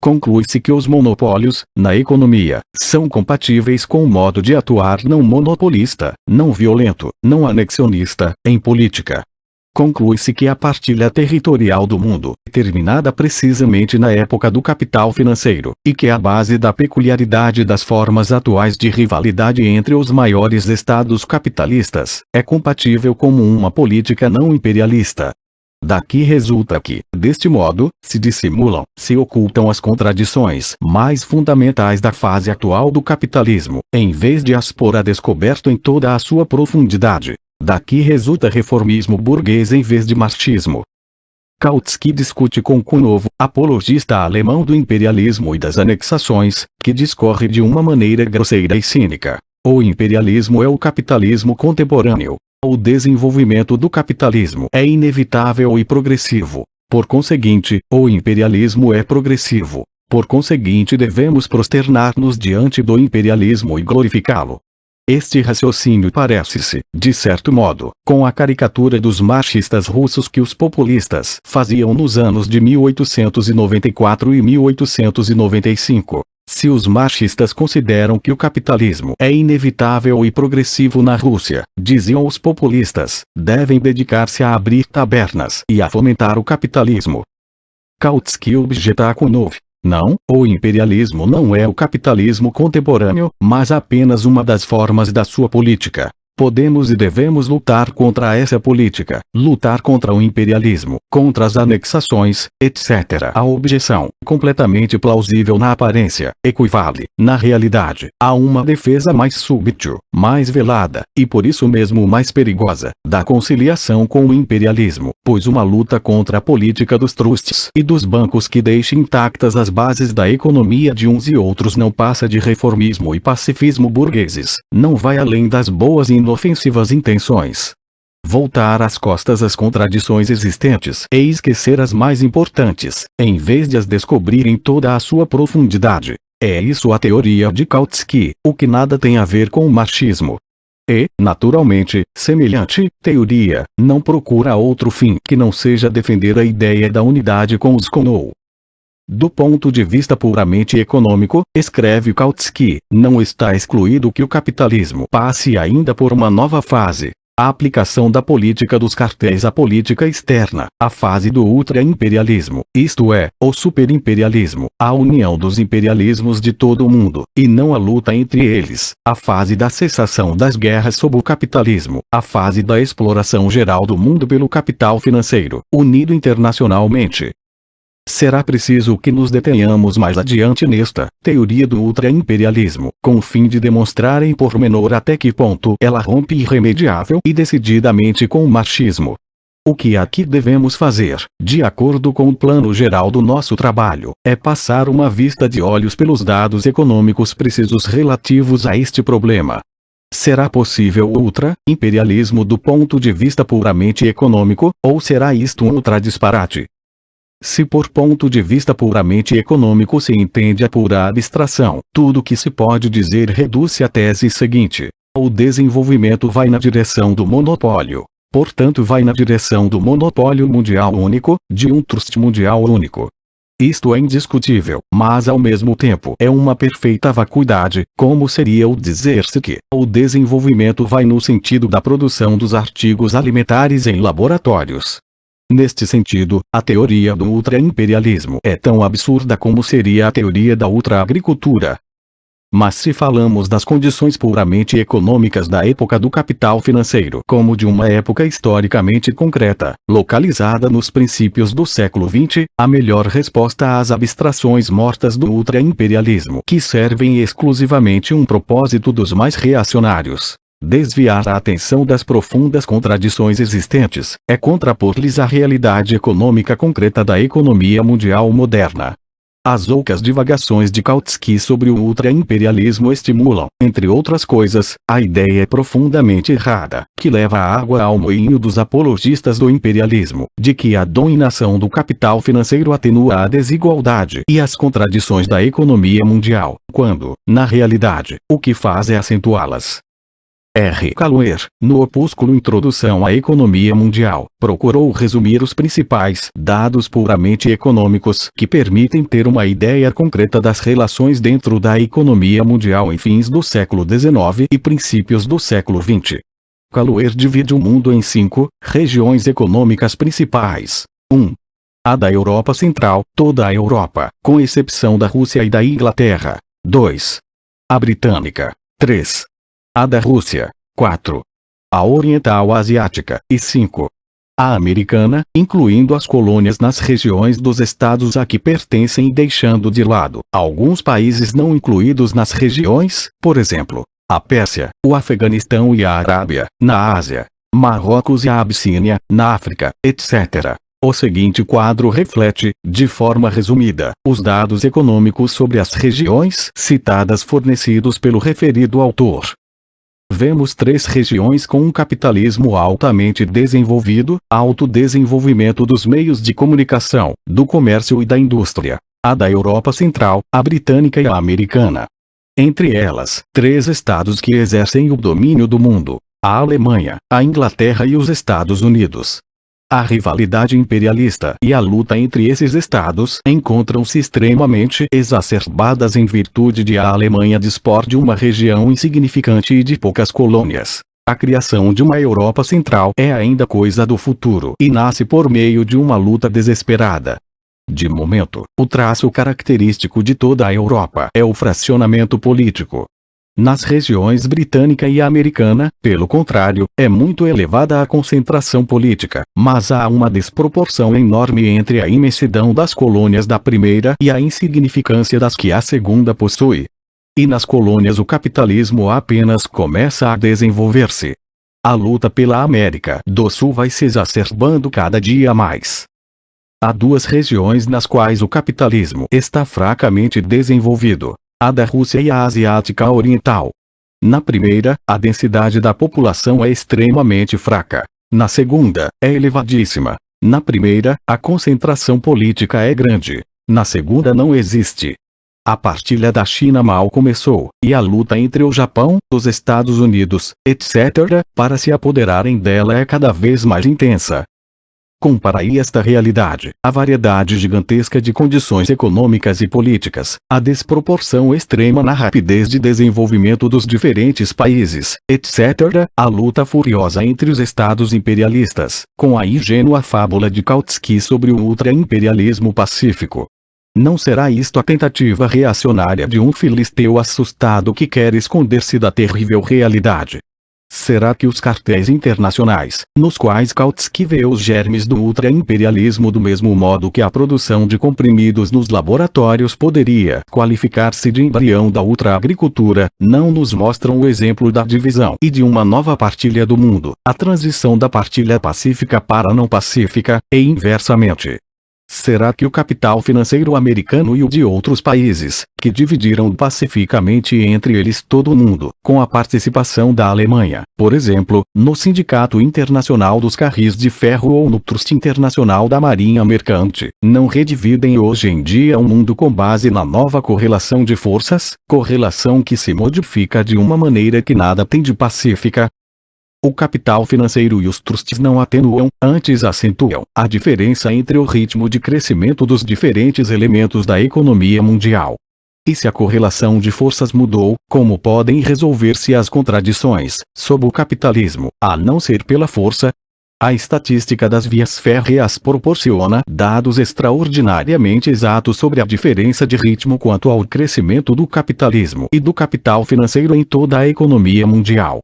Conclui-se que os monopólios, na economia, são compatíveis com o modo de atuar não monopolista, não violento, não anexionista, em política. Conclui-se que a partilha territorial do mundo, terminada precisamente na época do capital financeiro, e que é a base da peculiaridade das formas atuais de rivalidade entre os maiores estados capitalistas, é compatível com uma política não imperialista. Daqui resulta que, deste modo, se dissimulam, se ocultam as contradições mais fundamentais da fase atual do capitalismo, em vez de as pôr a descoberto em toda a sua profundidade. Daqui resulta reformismo burguês em vez de marxismo. Kautsky discute com Kuhn, apologista alemão do imperialismo e das anexações, que discorre de uma maneira grosseira e cínica. O imperialismo é o capitalismo contemporâneo. O desenvolvimento do capitalismo é inevitável e progressivo. Por conseguinte, o imperialismo é progressivo. Por conseguinte, devemos prosternar-nos diante do imperialismo e glorificá-lo. Este raciocínio parece-se, de certo modo, com a caricatura dos marxistas russos que os populistas faziam nos anos de 1894 e 1895. Se os marxistas consideram que o capitalismo é inevitável e progressivo na Rússia, diziam os populistas, devem dedicar-se a abrir tabernas e a fomentar o capitalismo. Kautsky objeta com Nov. Não, o imperialismo não é o capitalismo contemporâneo, mas apenas uma das formas da sua política. Podemos e devemos lutar contra essa política, lutar contra o imperialismo, contra as anexações, etc. A objeção, completamente plausível na aparência, equivale, na realidade, a uma defesa mais súbtil, mais velada, e por isso mesmo mais perigosa, da conciliação com o imperialismo, pois uma luta contra a política dos trusts e dos bancos que deixe intactas as bases da economia de uns e outros não passa de reformismo e pacifismo burgueses, não vai além das boas e inofensivas intenções. Voltar as costas às contradições existentes e esquecer as mais importantes, em vez de as descobrir em toda a sua profundidade. É isso a teoria de Kautsky, o que nada tem a ver com o marxismo. E, naturalmente, semelhante teoria não procura outro fim que não seja defender a ideia da unidade com os Konoe. Do ponto de vista puramente econômico, escreve Kautsky, não está excluído que o capitalismo passe ainda por uma nova fase. A aplicação da política dos cartéis à política externa, a fase do ultra-imperialismo, isto é, o superimperialismo, a união dos imperialismos de todo o mundo, e não a luta entre eles, a fase da cessação das guerras sob o capitalismo, a fase da exploração geral do mundo pelo capital financeiro, unido internacionalmente. Será preciso que nos detenhamos mais adiante nesta teoria do ultra-imperialismo, com o fim de demonstrar em pormenor até que ponto ela rompe irremediável e decididamente com o marxismo. O que aqui devemos fazer, de acordo com o plano geral do nosso trabalho, é passar uma vista de olhos pelos dados econômicos precisos relativos a este problema. Será possível o ultra-imperialismo do ponto de vista puramente econômico, ou será isto um ultra-disparate? Se por ponto de vista puramente econômico se entende a pura abstração, tudo que se pode dizer reduz-se à tese seguinte: o desenvolvimento vai na direção do monopólio. Portanto vai na direção do monopólio mundial único, de um trust mundial único. Isto é indiscutível, mas ao mesmo tempo é uma perfeita vacuidade, como seria o dizer-se que o desenvolvimento vai no sentido da produção dos artigos alimentares em laboratórios. Neste sentido, a teoria do ultra-imperialismo é tão absurda como seria a teoria da ultra-agricultura. Mas se falamos das condições puramente econômicas da época do capital financeiro como de uma época historicamente concreta, localizada nos princípios do século XX, a melhor resposta às abstrações mortas do ultra-imperialismo que servem exclusivamente um propósito dos mais reacionários. Desviar a atenção das profundas contradições existentes, é contrapor-lhes a realidade econômica concreta da economia mundial moderna. As oucas divagações de Kautsky sobre o ultra-imperialismo estimulam, entre outras coisas, a ideia profundamente errada, que leva a água ao moinho dos apologistas do imperialismo, de que a dominação do capital financeiro atenua a desigualdade e as contradições da economia mundial, quando, na realidade, o que faz é acentuá-las. R. Kaluer, no opúsculo Introdução à Economia Mundial, procurou resumir os principais dados puramente econômicos que permitem ter uma ideia concreta das relações dentro da economia mundial em fins do século XIX e princípios do século XX. Kaluer divide o mundo em 5 regiões econômicas principais. 1. A da Europa Central, toda a Europa, com exceção da Rússia e da Inglaterra. 2. A britânica. 3. A da Rússia. 4. A oriental asiática. E 5. A americana, incluindo as colônias nas regiões dos estados a que pertencem e deixando de lado alguns países não incluídos nas regiões, por exemplo, a Pérsia, o Afeganistão e a Arábia, na Ásia, Marrocos e a Abissínia, na África, etc. O seguinte quadro reflete, de forma resumida, os dados econômicos sobre as regiões citadas fornecidos pelo referido autor. Vemos 3 regiões com um capitalismo altamente desenvolvido, alto desenvolvimento dos meios de comunicação, do comércio e da indústria. A da Europa Central, a britânica e a americana. Entre elas, 3 estados que exercem o domínio do mundo: a Alemanha, a Inglaterra e os Estados Unidos. A rivalidade imperialista e a luta entre esses estados encontram-se extremamente exacerbadas em virtude de a Alemanha dispor de uma região insignificante e de poucas colônias. A criação de uma Europa Central é ainda coisa do futuro e nasce por meio de uma luta desesperada. De momento, o traço característico de toda a Europa é o fracionamento político. Nas regiões britânica e americana, pelo contrário, é muito elevada a concentração política, mas há uma desproporção enorme entre a imensidão das colônias da primeira e a insignificância das que a segunda possui. E nas colônias o capitalismo apenas começa a desenvolver-se. A luta pela América do Sul vai se exacerbando cada dia mais. Há duas regiões nas quais o capitalismo está fracamente desenvolvido: a da Rússia e a Asiática Oriental. Na primeira, a densidade da população é extremamente fraca. Na segunda, é elevadíssima. Na primeira, a concentração política é grande. Na segunda não existe. A partilha da China mal começou, e a luta entre o Japão, os Estados Unidos, etc., para se apoderarem dela é cada vez mais intensa. Compara aí esta realidade, a variedade gigantesca de condições econômicas e políticas, a desproporção extrema na rapidez de desenvolvimento dos diferentes países, etc., a luta furiosa entre os estados imperialistas, com a ingênua fábula de Kautsky sobre o ultra-imperialismo pacífico. Não será isto a tentativa reacionária de um filisteu assustado que quer esconder-se da terrível realidade? Será que os cartéis internacionais, nos quais Kautsky vê os germes do ultra-imperialismo do mesmo modo que a produção de comprimidos nos laboratórios poderia qualificar-se de embrião da ultra-agricultura, não nos mostram o exemplo da divisão e de uma nova partilha do mundo, a transição da partilha pacífica para não pacífica, e inversamente? Será que o capital financeiro americano e o de outros países, que dividiram pacificamente entre eles todo o mundo, com a participação da Alemanha, por exemplo, no Sindicato Internacional dos Carris de Ferro ou no Trust Internacional da Marinha Mercante, não redividem hoje em dia o mundo com base na nova correlação de forças, correlação que se modifica de uma maneira que nada tem de pacífica? O capital financeiro e os trusts não atenuam, antes acentuam, a diferença entre o ritmo de crescimento dos diferentes elementos da economia mundial. E se a correlação de forças mudou, como podem resolver-se as contradições, sob o capitalismo, a não ser pela força? A estatística das vias férreas proporciona dados extraordinariamente exatos sobre a diferença de ritmo quanto ao crescimento do capitalismo e do capital financeiro em toda a economia mundial.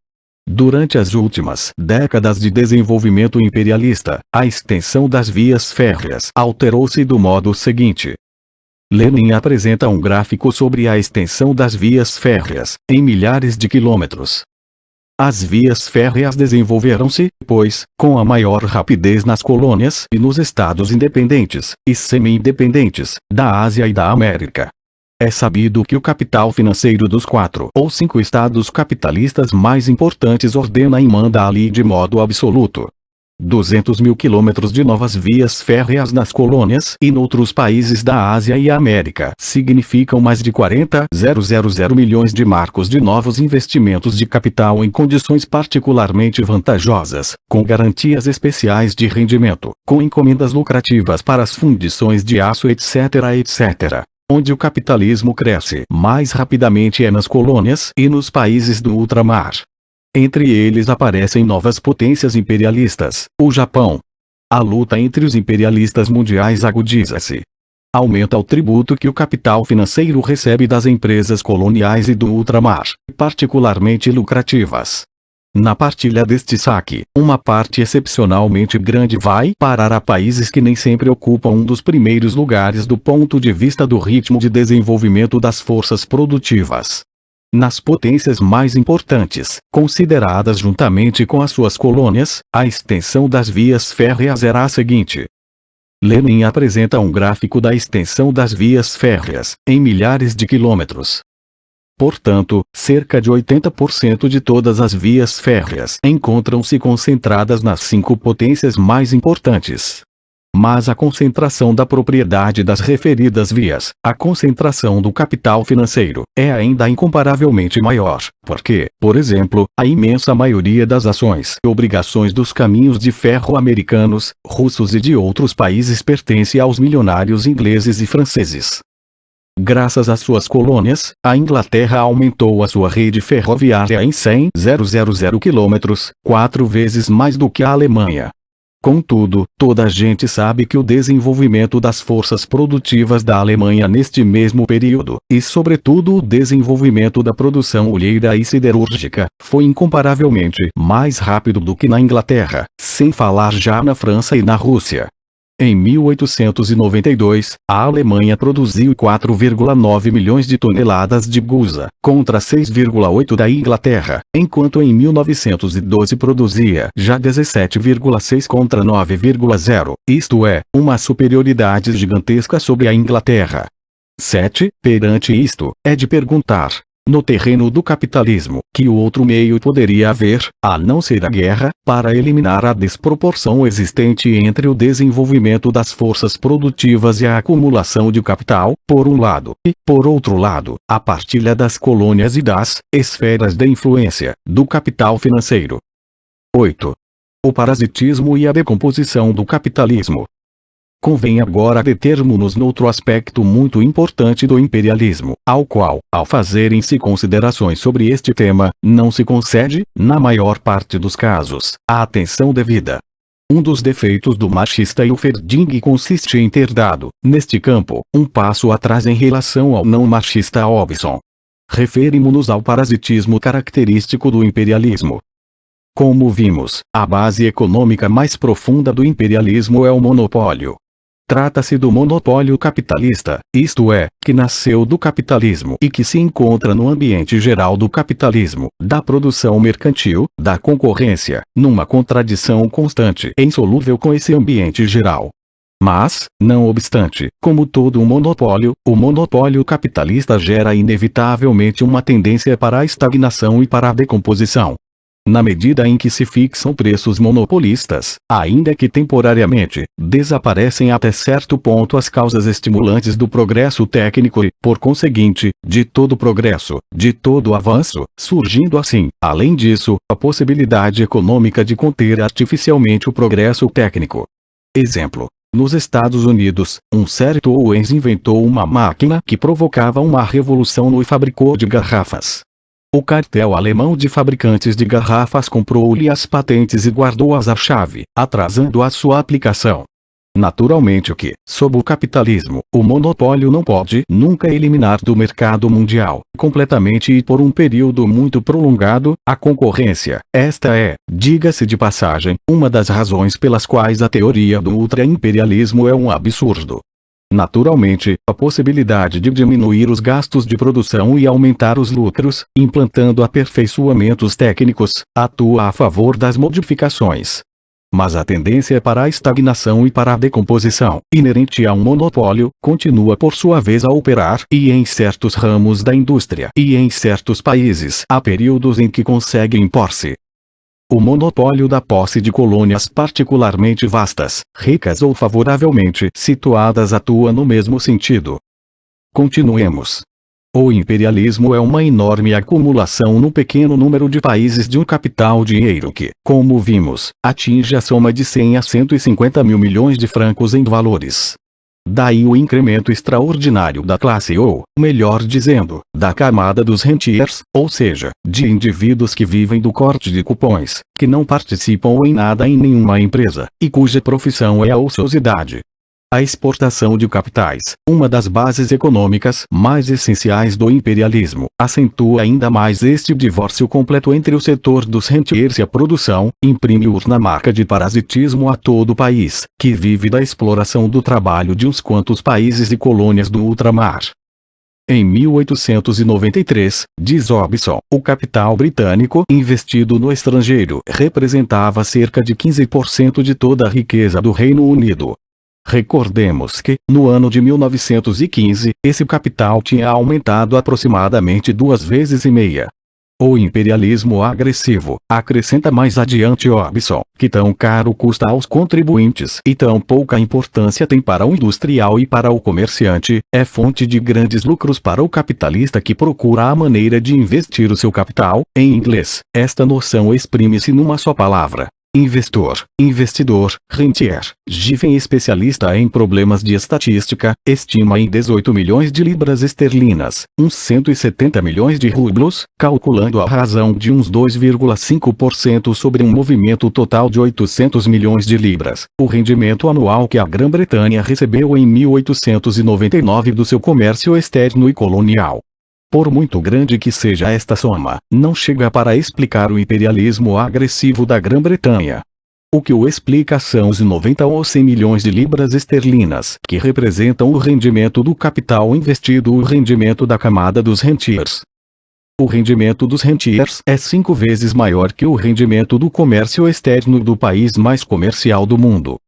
Durante as últimas décadas de desenvolvimento imperialista, a extensão das vias férreas alterou-se do modo seguinte. Lenin apresenta um gráfico sobre a extensão das vias férreas, em milhares de quilômetros. As vias férreas desenvolveram-se, pois, com a maior rapidez nas colônias e nos estados independentes, e semi-independentes, da Ásia e da América. É sabido que o capital financeiro dos 4 ou 5 estados capitalistas mais importantes ordena e manda ali de modo absoluto. 200 mil quilômetros de novas vias férreas nas colônias e noutros países da Ásia e América significam mais de 40,000 milhões de marcos de novos investimentos de capital em condições particularmente vantajosas, com garantias especiais de rendimento, com encomendas lucrativas para as fundições de aço etc. Onde o capitalismo cresce mais rapidamente é nas colônias e nos países do ultramar. Entre eles aparecem novas potências imperialistas, o Japão. A luta entre os imperialistas mundiais agudiza-se. Aumenta o tributo que o capital financeiro recebe das empresas coloniais e do ultramar, particularmente lucrativas. Na partilha deste saque, uma parte excepcionalmente grande vai parar a países que nem sempre ocupam um dos primeiros lugares do ponto de vista do ritmo de desenvolvimento das forças produtivas. Nas potências mais importantes, consideradas juntamente com as suas colônias, a extensão das vias férreas era a seguinte. Lenin apresenta um gráfico da extensão das vias férreas, em milhares de quilômetros. Portanto, cerca de 80% de todas as vias férreas encontram-se concentradas nas 5 potências mais importantes. Mas a concentração da propriedade das referidas vias, a concentração do capital financeiro, é ainda incomparavelmente maior, porque, por exemplo, a imensa maioria das ações e obrigações dos caminhos de ferro americanos, russos e de outros países pertence aos milionários ingleses e franceses. Graças às suas colônias, a Inglaterra aumentou a sua rede ferroviária em 100,000 quilômetros, 4 vezes mais do que a Alemanha. Contudo, toda a gente sabe que o desenvolvimento das forças produtivas da Alemanha neste mesmo período, e sobretudo o desenvolvimento da produção olheira e siderúrgica, foi incomparavelmente mais rápido do que na Inglaterra, sem falar já na França e na Rússia. Em 1892, a Alemanha produziu 4,9 milhões de toneladas de gusa, contra 6,8 da Inglaterra, enquanto em 1912 produzia já 17,6 contra 9,0, isto é, uma superioridade gigantesca sobre a Inglaterra. 7. Perante isto, é de perguntar, no terreno do capitalismo, que outro meio poderia haver, a não ser a guerra, para eliminar a desproporção existente entre o desenvolvimento das forças produtivas e a acumulação de capital, por um lado, e, por outro lado, a partilha das colônias e das esferas de influência do capital financeiro. 8. O parasitismo e a decomposição do capitalismo. Convém agora determos-nos noutro aspecto muito importante do imperialismo, ao qual, ao fazerem-se considerações sobre este tema, não se concede, na maior parte dos casos, a atenção devida. Um dos defeitos do marxista Hilferding consiste em ter dado, neste campo, um passo atrás em relação ao não marxista Hobson. Referimos-nos ao parasitismo característico do imperialismo. Como vimos, a base econômica mais profunda do imperialismo é o monopólio. Trata-se do monopólio capitalista, isto é, que nasceu do capitalismo e que se encontra no ambiente geral do capitalismo, da produção mercantil, da concorrência, numa contradição constante e insolúvel com esse ambiente geral. Mas, não obstante, como todo o monopólio capitalista gera inevitavelmente uma tendência para a estagnação e para a decomposição. Na medida em que se fixam preços monopolistas, ainda que temporariamente, desaparecem até certo ponto as causas estimulantes do progresso técnico e, por conseguinte, de todo progresso, de todo avanço, surgindo assim, além disso, a possibilidade econômica de conter artificialmente o progresso técnico. Exemplo. Nos Estados Unidos, um certo Owens inventou uma máquina que provocava uma revolução no fabricô de garrafas. O cartel alemão de fabricantes de garrafas comprou-lhe as patentes e guardou-as à chave, atrasando a sua aplicação. Naturalmente que, sob o capitalismo, o monopólio não pode nunca eliminar do mercado mundial, completamente e por um período muito prolongado, a concorrência. Esta é, diga-se de passagem, uma das razões pelas quais a teoria do ultra-imperialismo é um absurdo. Naturalmente, a possibilidade de diminuir os gastos de produção e aumentar os lucros, implantando aperfeiçoamentos técnicos, atua a favor das modificações. Mas a tendência para a estagnação e para a decomposição, inerente a um monopólio, continua por sua vez a operar, e em certos ramos da indústria e em certos países há períodos em que consegue impor-se. O monopólio da posse de colônias particularmente vastas, ricas ou favoravelmente situadas atua no mesmo sentido. Continuemos. O imperialismo é uma enorme acumulação no pequeno número de países de um capital-dinheiro que, como vimos, atinge a soma de 100 a 150 mil milhões de francos em valores. Daí o incremento extraordinário da classe ou, melhor dizendo, da camada dos rentiers, ou seja, de indivíduos que vivem do corte de cupons, que não participam em nada em nenhuma empresa, e cuja profissão é a ociosidade. A exportação de capitais, uma das bases econômicas mais essenciais do imperialismo, acentua ainda mais este divórcio completo entre o setor dos rentiers e a produção, imprime-os na marca de parasitismo a todo o país, que vive da exploração do trabalho de uns quantos países e colônias do ultramar. Em 1893, diz Hobson, o capital britânico investido no estrangeiro representava cerca de 15% de toda a riqueza do Reino Unido. Recordemos que, no ano de 1915, esse capital tinha aumentado aproximadamente 2,5 vezes. O imperialismo agressivo, acrescenta mais adiante Hobson, que tão caro custa aos contribuintes e tão pouca importância tem para o industrial e para o comerciante, é fonte de grandes lucros para o capitalista que procura a maneira de investir o seu capital. Em inglês, esta noção exprime-se numa só palavra: investor, investidor. Rentier, Giffen, especialista em problemas de estatística, estima em 18 milhões de libras esterlinas, uns 170 milhões de rublos, calculando a razão de uns 2,5% sobre um movimento total de 800 milhões de libras, o rendimento anual que a Grã-Bretanha recebeu em 1899 do seu comércio externo e colonial. Por muito grande que seja esta soma, não chega para explicar o imperialismo agressivo da Grã-Bretanha. O que o explica são os 90 ou 100 milhões de libras esterlinas, que representam o rendimento do capital investido, o rendimento da camada dos rentiers. O rendimento dos rentiers é 5 vezes maior que o rendimento do comércio externo do país mais comercial do mundo.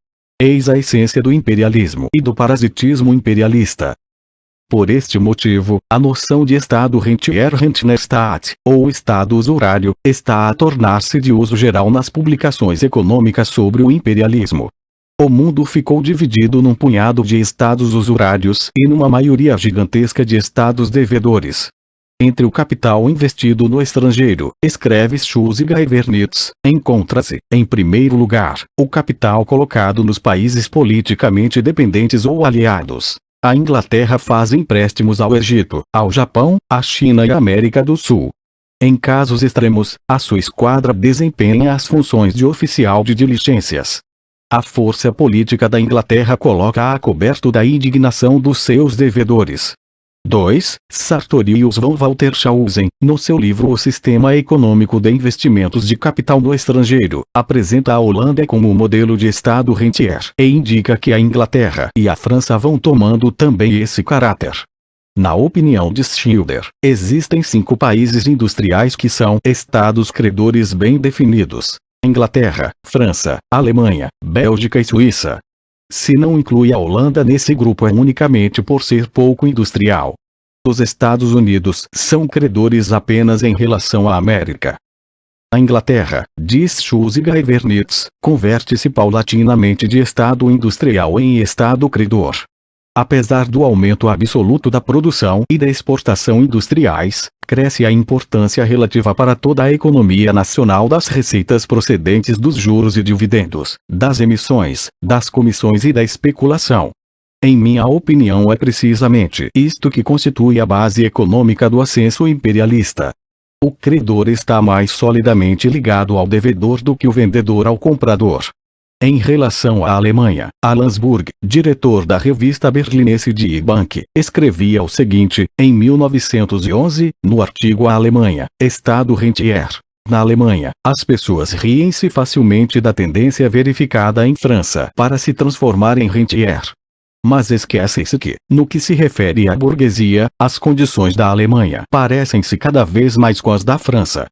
Eis a essência do imperialismo e do parasitismo imperialista. Por este motivo, a noção de Estado rentier Rentnerstaat, ou Estado usurário, está a tornar-se de uso geral nas publicações econômicas sobre o imperialismo. O mundo ficou dividido num punhado de Estados usurários e numa maioria gigantesca de Estados devedores. Entre o capital investido no estrangeiro, escreve Schusiger-Wernitz, encontra-se, em primeiro lugar, o capital colocado nos países politicamente dependentes ou aliados. A Inglaterra faz empréstimos ao Egito, ao Japão, à China e à América do Sul. Em casos extremos, a sua esquadra desempenha as funções de oficial de diligências. A força política da Inglaterra coloca a coberto da indignação dos seus devedores. 2. Sartorius von Waltershausen, no seu livro O Sistema Econômico de Investimentos de Capital no Estrangeiro, apresenta a Holanda como modelo de Estado rentier e indica que a Inglaterra e a França vão tomando também esse caráter. Na opinião de Schilder, existem 5 países industriais que são Estados credores bem definidos: Inglaterra, França, Alemanha, Bélgica e Suíça. Se não inclui a Holanda nesse grupo é unicamente por ser pouco industrial. Os Estados Unidos são credores apenas em relação à América. A Inglaterra, diz Schusiger-Wernitz, converte-se paulatinamente de Estado industrial em Estado credor. Apesar do aumento absoluto da produção e da exportação industriais, cresce a importância relativa para toda a economia nacional das receitas procedentes dos juros e dividendos, das emissões, das comissões e da especulação. Em minha opinião, é precisamente isto que constitui a base econômica do ascenso imperialista. O credor está mais solidamente ligado ao devedor do que o vendedor ao comprador. Em relação à Alemanha, Alansburg, diretor da revista berlinense Die Bank, escrevia o seguinte, em 1911, no artigo A Alemanha, Estado rentier. Na Alemanha, as pessoas riem-se facilmente da tendência verificada em França para se transformar em rentier. Mas esquecem-se que, no que se refere à burguesia, as condições da Alemanha parecem-se cada vez mais com as da França.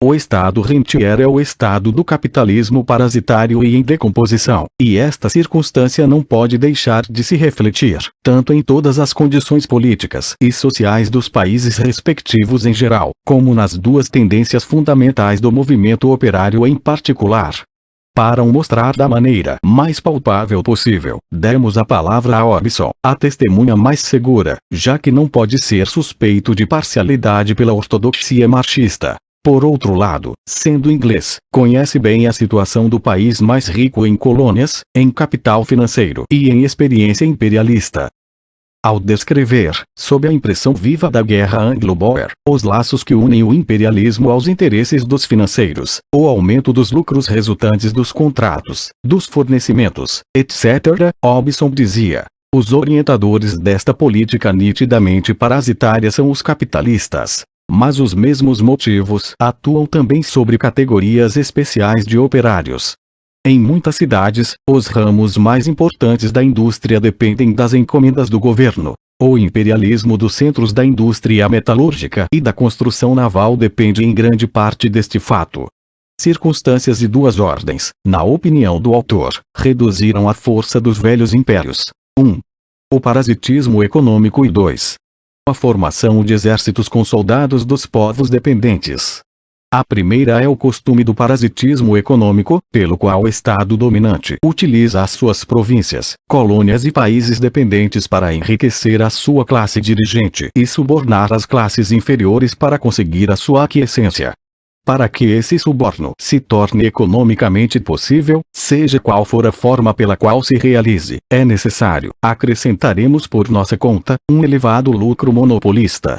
O Estado rentier é o estado do capitalismo parasitário e em decomposição, e esta circunstância não pode deixar de se refletir, tanto em todas as condições políticas e sociais dos países respectivos em geral, como nas 2 tendências fundamentais do movimento operário em particular. Para o mostrar da maneira mais palpável possível, demos a palavra a Hobson, a testemunha mais segura, já que não pode ser suspeito de parcialidade pela ortodoxia marxista. Por outro lado, sendo inglês, conhece bem a situação do país mais rico em colônias, em capital financeiro e em experiência imperialista. Ao descrever, sob a impressão viva da guerra anglo-boer, os laços que unem o imperialismo aos interesses dos financeiros, o aumento dos lucros resultantes dos contratos, dos fornecimentos, etc., Hobson dizia: os orientadores desta política nitidamente parasitária são os capitalistas. Mas os mesmos motivos atuam também sobre categorias especiais de operários. Em muitas cidades, os ramos mais importantes da indústria dependem das encomendas do governo. O imperialismo dos centros da indústria metalúrgica e da construção naval depende em grande parte deste fato. Circunstâncias de 2 ordens, na opinião do autor, reduziram a força dos velhos impérios. 1. O parasitismo econômico e 2. A formação de exércitos com soldados dos povos dependentes. A primeira é o costume do parasitismo econômico, pelo qual o Estado dominante utiliza as suas províncias, colônias e países dependentes para enriquecer a sua classe dirigente e subornar as classes inferiores para conseguir a sua aquiescência. Para que esse suborno se torne economicamente possível, seja qual for a forma pela qual se realize, é necessário, acrescentaremos por nossa conta, um elevado lucro monopolista.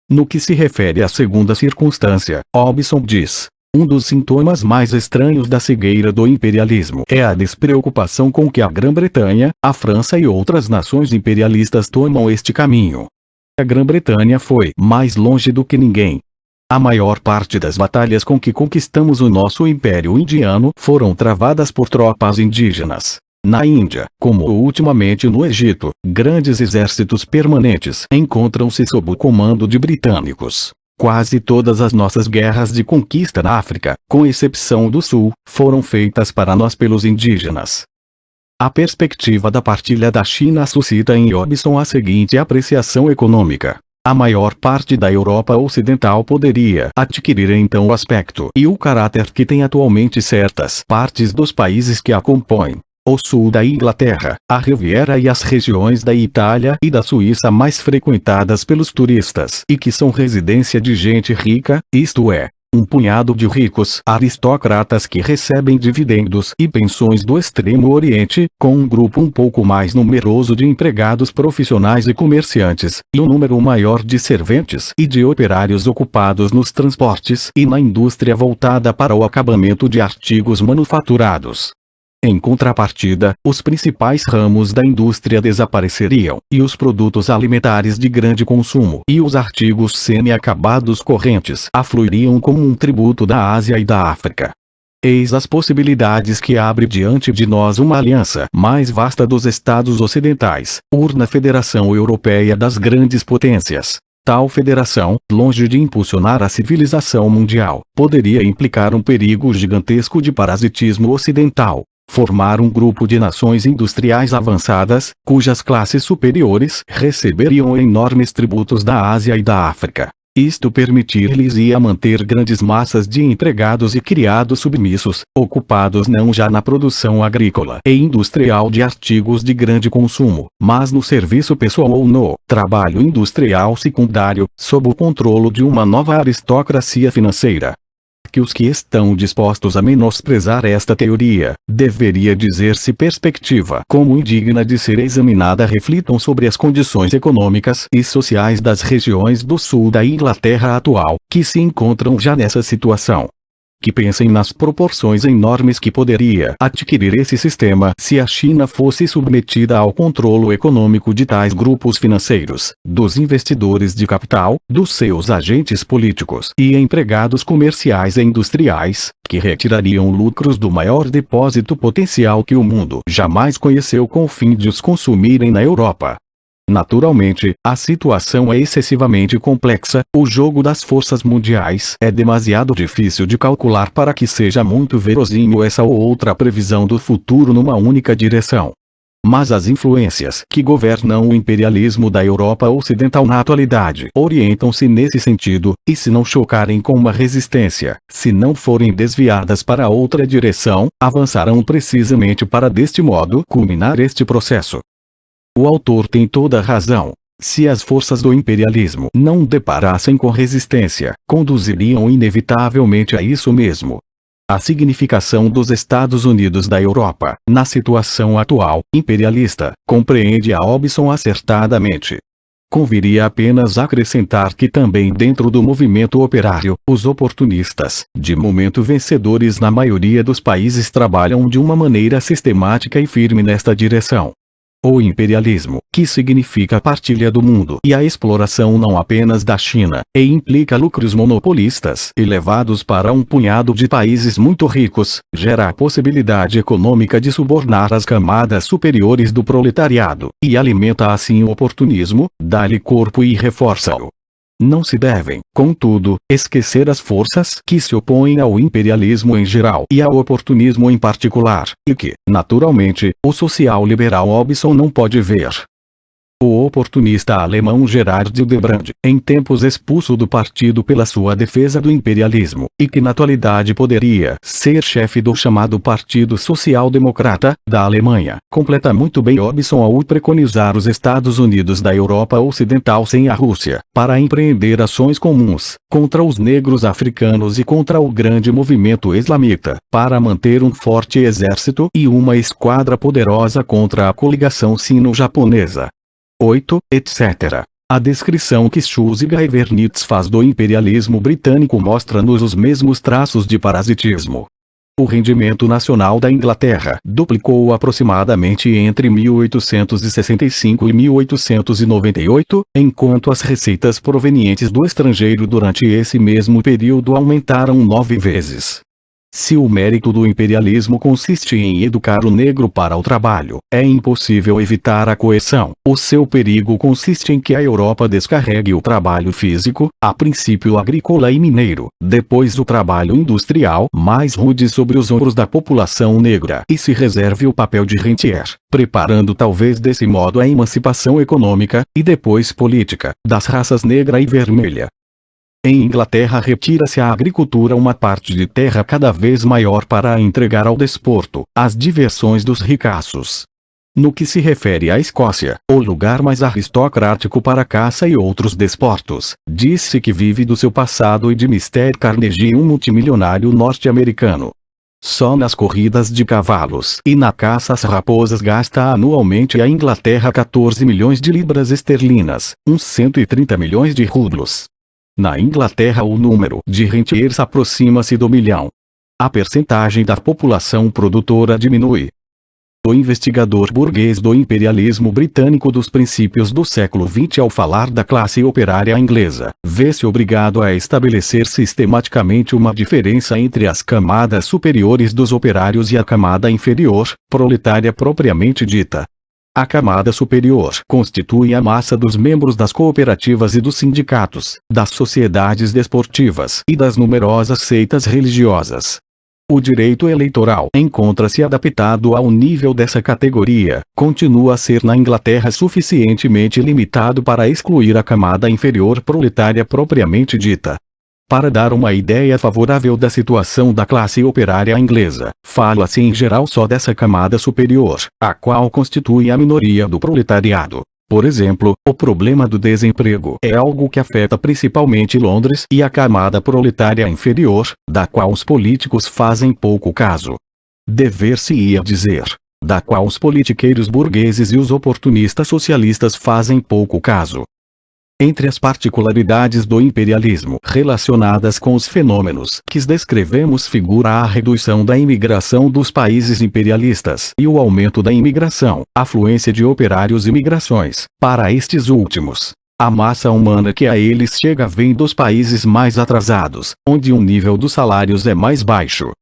No que se refere à segunda circunstância, Hobson diz: um dos sintomas mais estranhos da cegueira do imperialismo é a despreocupação com que a Grã-Bretanha, a França e outras nações imperialistas tomam este caminho. A Grã-Bretanha foi mais longe do que ninguém. A maior parte das batalhas com que conquistamos o nosso Império Indiano foram travadas por tropas indígenas. Na Índia, como ultimamente no Egito, grandes exércitos permanentes encontram-se sob o comando de britânicos. Quase todas as nossas guerras de conquista na África, com exceção do Sul, foram feitas para nós pelos indígenas. A perspectiva da partilha da China suscita em Hobson a seguinte apreciação econômica. A maior parte da Europa Ocidental poderia adquirir então o aspecto e o caráter que tem atualmente certas partes dos países que a compõem. O sul da Inglaterra, a Riviera e as regiões da Itália e da Suíça mais frequentadas pelos turistas e que são residência de gente rica, isto é, um punhado de ricos aristocratas que recebem dividendos e pensões do Extremo Oriente, com um grupo um pouco mais numeroso de empregados profissionais e comerciantes, e um número maior de serventes e de operários ocupados nos transportes e na indústria voltada para o acabamento de artigos manufaturados. Em contrapartida, os principais ramos da indústria desapareceriam, e os produtos alimentares de grande consumo e os artigos semi-acabados correntes afluiriam como um tributo da Ásia e da África. Eis as possibilidades que abre diante de nós uma aliança mais vasta dos Estados ocidentais, urna Federação Europeia das Grandes Potências. Tal federação, longe de impulsionar a civilização mundial, poderia implicar um perigo gigantesco de parasitismo ocidental. Formar um grupo de nações industriais avançadas, cujas classes superiores receberiam enormes tributos da Ásia e da África. Isto permitir-lhes-ia manter grandes massas de empregados e criados submissos, ocupados não já na produção agrícola e industrial de artigos de grande consumo, mas no serviço pessoal ou no trabalho industrial secundário, sob o controle de uma nova aristocracia financeira. Que os que estão dispostos a menosprezar esta teoria, deveria dizer-se perspectiva como indigna de ser examinada, reflitam sobre as condições econômicas e sociais das regiões do sul da Inglaterra atual, que se encontram já nessa situação. Que pensem nas proporções enormes que poderia adquirir esse sistema se a China fosse submetida ao controle econômico de tais grupos financeiros, dos investidores de capital, dos seus agentes políticos e empregados comerciais e industriais, que retirariam lucros do maior depósito potencial que o mundo jamais conheceu com o fim de os consumirem na Europa. Naturalmente, a situação é excessivamente complexa, o jogo das forças mundiais é demasiado difícil de calcular para que seja muito verossímil essa ou outra previsão do futuro numa única direção. Mas as influências que governam o imperialismo da Europa Ocidental na atualidade orientam-se nesse sentido, e se não chocarem com uma resistência, se não forem desviadas para outra direção, avançarão precisamente para deste modo culminar este processo. O autor tem toda a razão. Se as forças do imperialismo não deparassem com resistência, conduziriam inevitavelmente a isso mesmo. A significação dos Estados Unidos da Europa, na situação atual, imperialista, compreende a Hobson acertadamente. Conviria apenas acrescentar que também dentro do movimento operário, os oportunistas, de momento vencedores na maioria dos países, trabalham de uma maneira sistemática e firme nesta direção. O imperialismo, que significa a partilha do mundo e a exploração não apenas da China, e implica lucros monopolistas elevados para um punhado de países muito ricos, gera a possibilidade econômica de subornar as camadas superiores do proletariado, e alimenta assim o oportunismo, dá-lhe corpo e reforça-o. Não se devem, contudo, esquecer as forças que se opõem ao imperialismo em geral e ao oportunismo em particular, e que, naturalmente, o social-liberal Hobson não pode ver. O oportunista alemão Gerard Hildebrand, em tempos expulso do partido pela sua defesa do imperialismo, e que na atualidade poderia ser chefe do chamado Partido Social Democrata, da Alemanha, completa muito bem Hobson ao preconizar os Estados Unidos da Europa Ocidental sem a Rússia, para empreender ações comuns, contra os negros africanos e contra o grande movimento islamita, para manter um forte exército e uma esquadra poderosa contra a coligação sino-japonesa. 8, etc. A descrição que Schulze e Vernitz faz do imperialismo britânico mostra-nos os mesmos traços de parasitismo. O rendimento nacional da Inglaterra duplicou aproximadamente entre 1865 e 1898, enquanto as receitas provenientes do estrangeiro durante esse mesmo período aumentaram 9 vezes. Se o mérito do imperialismo consiste em educar o negro para o trabalho, é impossível evitar a coerção. O seu perigo consiste em que a Europa descarregue o trabalho físico, a princípio agrícola e mineiro, depois o trabalho industrial mais rude sobre os ombros da população negra e se reserve o papel de rentier, preparando talvez desse modo a emancipação econômica, e depois política, das raças negra e vermelha. Em Inglaterra retira-se à agricultura uma parte de terra cada vez maior para a entregar ao desporto, às diversões dos ricaços. No que se refere à Escócia, o lugar mais aristocrático para a caça e outros desportos, diz-se que vive do seu passado e de Mr. Carnegie, um multimilionário norte-americano. Só nas corridas de cavalos e na caça às raposas gasta anualmente a Inglaterra 14 milhões de libras esterlinas, uns 130 milhões de rublos. Na Inglaterra o número de rentiers aproxima-se do milhão. A percentagem da população produtora diminui. O investigador burguês do imperialismo britânico dos princípios do século XX, ao falar da classe operária inglesa, vê-se obrigado a estabelecer sistematicamente uma diferença entre as camadas superiores dos operários e a camada inferior, proletária propriamente dita. A camada superior constitui a massa dos membros das cooperativas e dos sindicatos, das sociedades desportivas e das numerosas seitas religiosas. O direito eleitoral encontra-se adaptado ao nível dessa categoria, continua a ser na Inglaterra suficientemente limitado para excluir a camada inferior proletária propriamente dita. Para dar uma ideia favorável da situação da classe operária inglesa, fala-se em geral só dessa camada superior, a qual constitui a minoria do proletariado. Por exemplo, o problema do desemprego é algo que afeta principalmente Londres e a camada proletária inferior, da qual os políticos fazem pouco caso. Dever-se-ia dizer, da qual os politiqueiros burgueses e os oportunistas socialistas fazem pouco caso. Entre as particularidades do imperialismo relacionadas com os fenômenos que descrevemos figura a redução da imigração dos países imperialistas e o aumento da imigração, afluência de operários e migrações, para estes últimos. A massa humana que a eles chega vem dos países mais atrasados, onde o nível dos salários é mais baixo.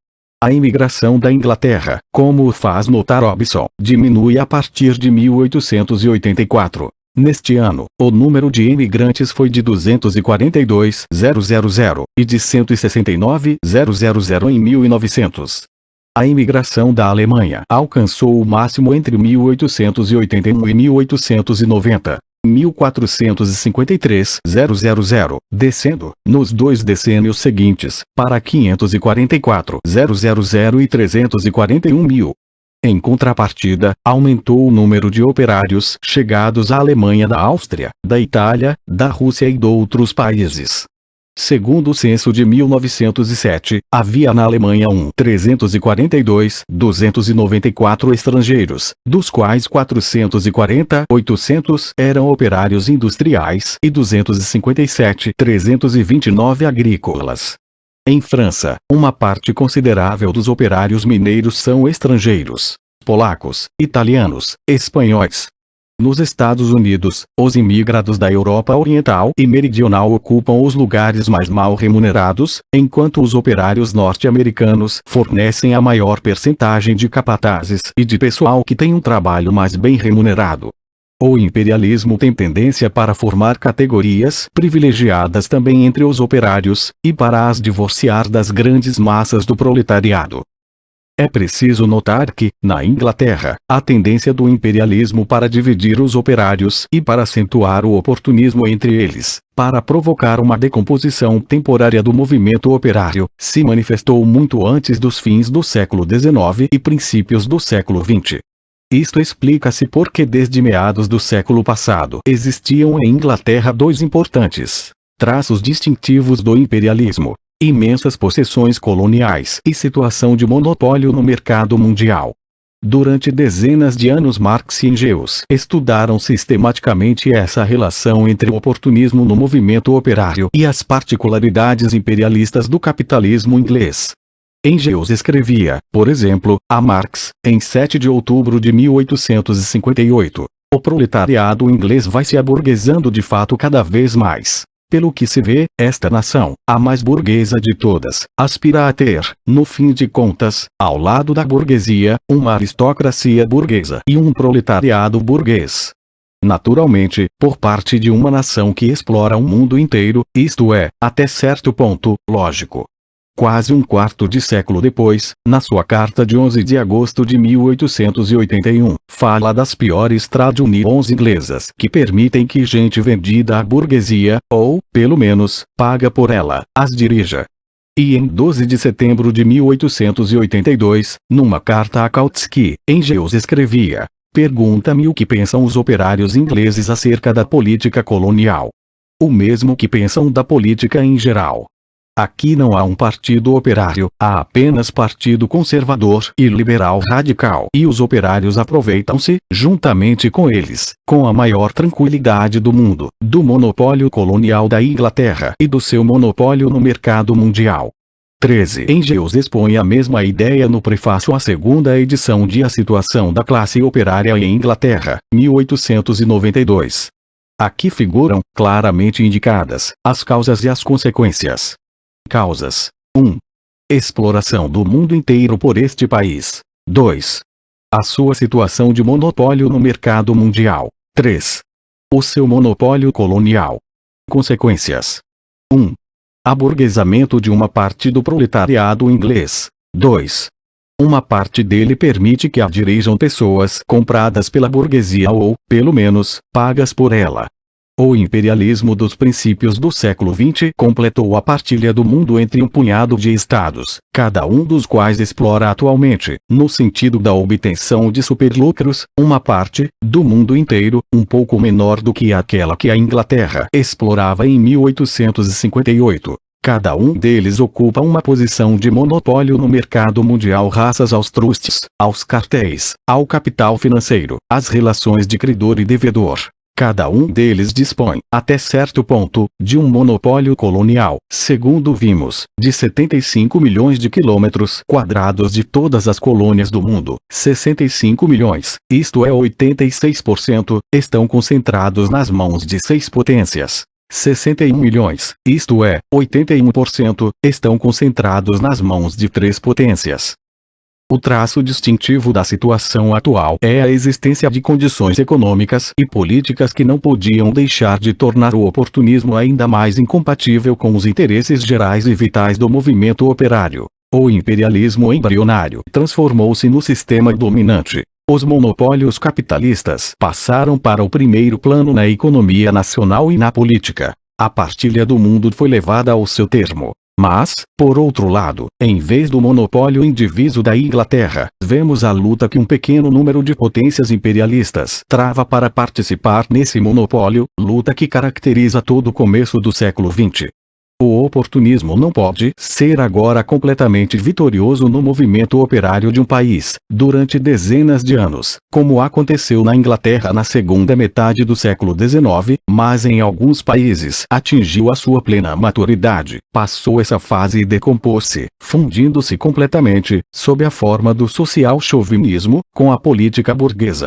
A imigração da Inglaterra, como o faz notar Hobson, diminui a partir de 1884. Neste ano, o número de imigrantes foi de 242.000 e de 169.000 em 1900. A imigração da Alemanha alcançou o máximo entre 1881 e 1890. 1453.000, descendo, nos 2 decênios seguintes, para 544.000 e 341.000. Em contrapartida, aumentou o número de operários chegados à Alemanha da Áustria, da Itália, da Rússia e de outros países. Segundo o censo de 1907, havia na Alemanha 342.294 estrangeiros, dos quais 440.800 eram operários industriais e 257.329 agrícolas. Em França, uma parte considerável dos operários mineiros são estrangeiros, polacos, italianos, espanhóis. Nos Estados Unidos, os imigrados da Europa Oriental e Meridional ocupam os lugares mais mal remunerados, enquanto os operários norte-americanos fornecem a maior percentagem de capatazes e de pessoal que tem um trabalho mais bem remunerado. O imperialismo tem tendência para formar categorias privilegiadas também entre os operários, e para as divorciar das grandes massas do proletariado. É preciso notar que, na Inglaterra, a tendência do imperialismo para dividir os operários e para acentuar o oportunismo entre eles, para provocar uma decomposição temporária do movimento operário, se manifestou muito antes dos fins do século XIX e princípios do século XX. Isto explica-se porque desde meados do século passado existiam em Inglaterra dois importantes traços distintivos do imperialismo: imensas possessões coloniais e situação de monopólio no mercado mundial. Durante dezenas de anos Marx e Engels estudaram sistematicamente essa relação entre o oportunismo no movimento operário e as particularidades imperialistas do capitalismo inglês. Engels escrevia, por exemplo, a Marx, em 7 de outubro de 1858, o proletariado inglês vai se aburguesando de fato cada vez mais. Pelo que se vê, esta nação, a mais burguesa de todas, aspira a ter, no fim de contas, ao lado da burguesia, uma aristocracia burguesa e um proletariado burguês. Naturalmente, por parte de uma nação que explora o mundo inteiro, isto é, até certo ponto, lógico. Quase um quarto de século depois, na sua carta de 11 de agosto de 1881, fala das piores trade unions inglesas que permitem que gente vendida à burguesia, ou, pelo menos, paga por ela, as dirija. E em 12 de setembro de 1882, numa carta a Kautsky, Engels escrevia: "Pergunta-me o que pensam os operários ingleses acerca da política colonial. O mesmo que pensam da política em geral. Aqui não há um partido operário, há apenas partido conservador e liberal radical, e os operários aproveitam-se, juntamente com eles, com a maior tranquilidade do mundo, do monopólio colonial da Inglaterra e do seu monopólio no mercado mundial." 13. Engels expõe a mesma ideia no prefácio à segunda edição de A Situação da Classe Operária em Inglaterra, 1892. Aqui figuram, claramente indicadas, as causas e as consequências. Causas: 1. Exploração do mundo inteiro por este país. 2. A sua situação de monopólio no mercado mundial. 3. O seu monopólio colonial. Consequências: 1. Aburguesamento de uma parte do proletariado inglês. 2. Uma parte dele permite que a dirijam pessoas compradas pela burguesia ou, pelo menos, pagas por ela. O imperialismo dos princípios do século XX completou a partilha do mundo entre um punhado de estados, cada um dos quais explora atualmente, no sentido da obtenção de superlucros, uma parte, do mundo inteiro, um pouco menor do que aquela que a Inglaterra explorava em 1858. Cada um deles ocupa uma posição de monopólio no mercado mundial graças aos trusts, aos cartéis, ao capital financeiro, às relações de credor e devedor. Cada um deles dispõe, até certo ponto, de um monopólio colonial, segundo vimos, de 75 milhões de quilômetros quadrados de todas as colônias do mundo. 65 milhões, isto é 86%, estão concentrados nas mãos de 6 potências. 61 milhões, isto é, 81%, estão concentrados nas mãos de 3 potências. O traço distintivo da situação atual é a existência de condições econômicas e políticas que não podiam deixar de tornar o oportunismo ainda mais incompatível com os interesses gerais e vitais do movimento operário. O imperialismo embrionário transformou-se no sistema dominante. Os monopólios capitalistas passaram para o primeiro plano na economia nacional e na política. A partilha do mundo foi levada ao seu termo. Mas, por outro lado, em vez do monopólio indiviso da Inglaterra, vemos a luta que um pequeno número de potências imperialistas trava para participar nesse monopólio, luta que caracteriza todo o começo do século XX. O oportunismo não pode ser agora completamente vitorioso no movimento operário de um país, durante dezenas de anos, como aconteceu na Inglaterra na segunda metade do século XIX, mas em alguns países atingiu a sua plena maturidade, passou essa fase e decompôs-se, fundindo-se completamente, sob a forma do social chauvinismo, com a política burguesa.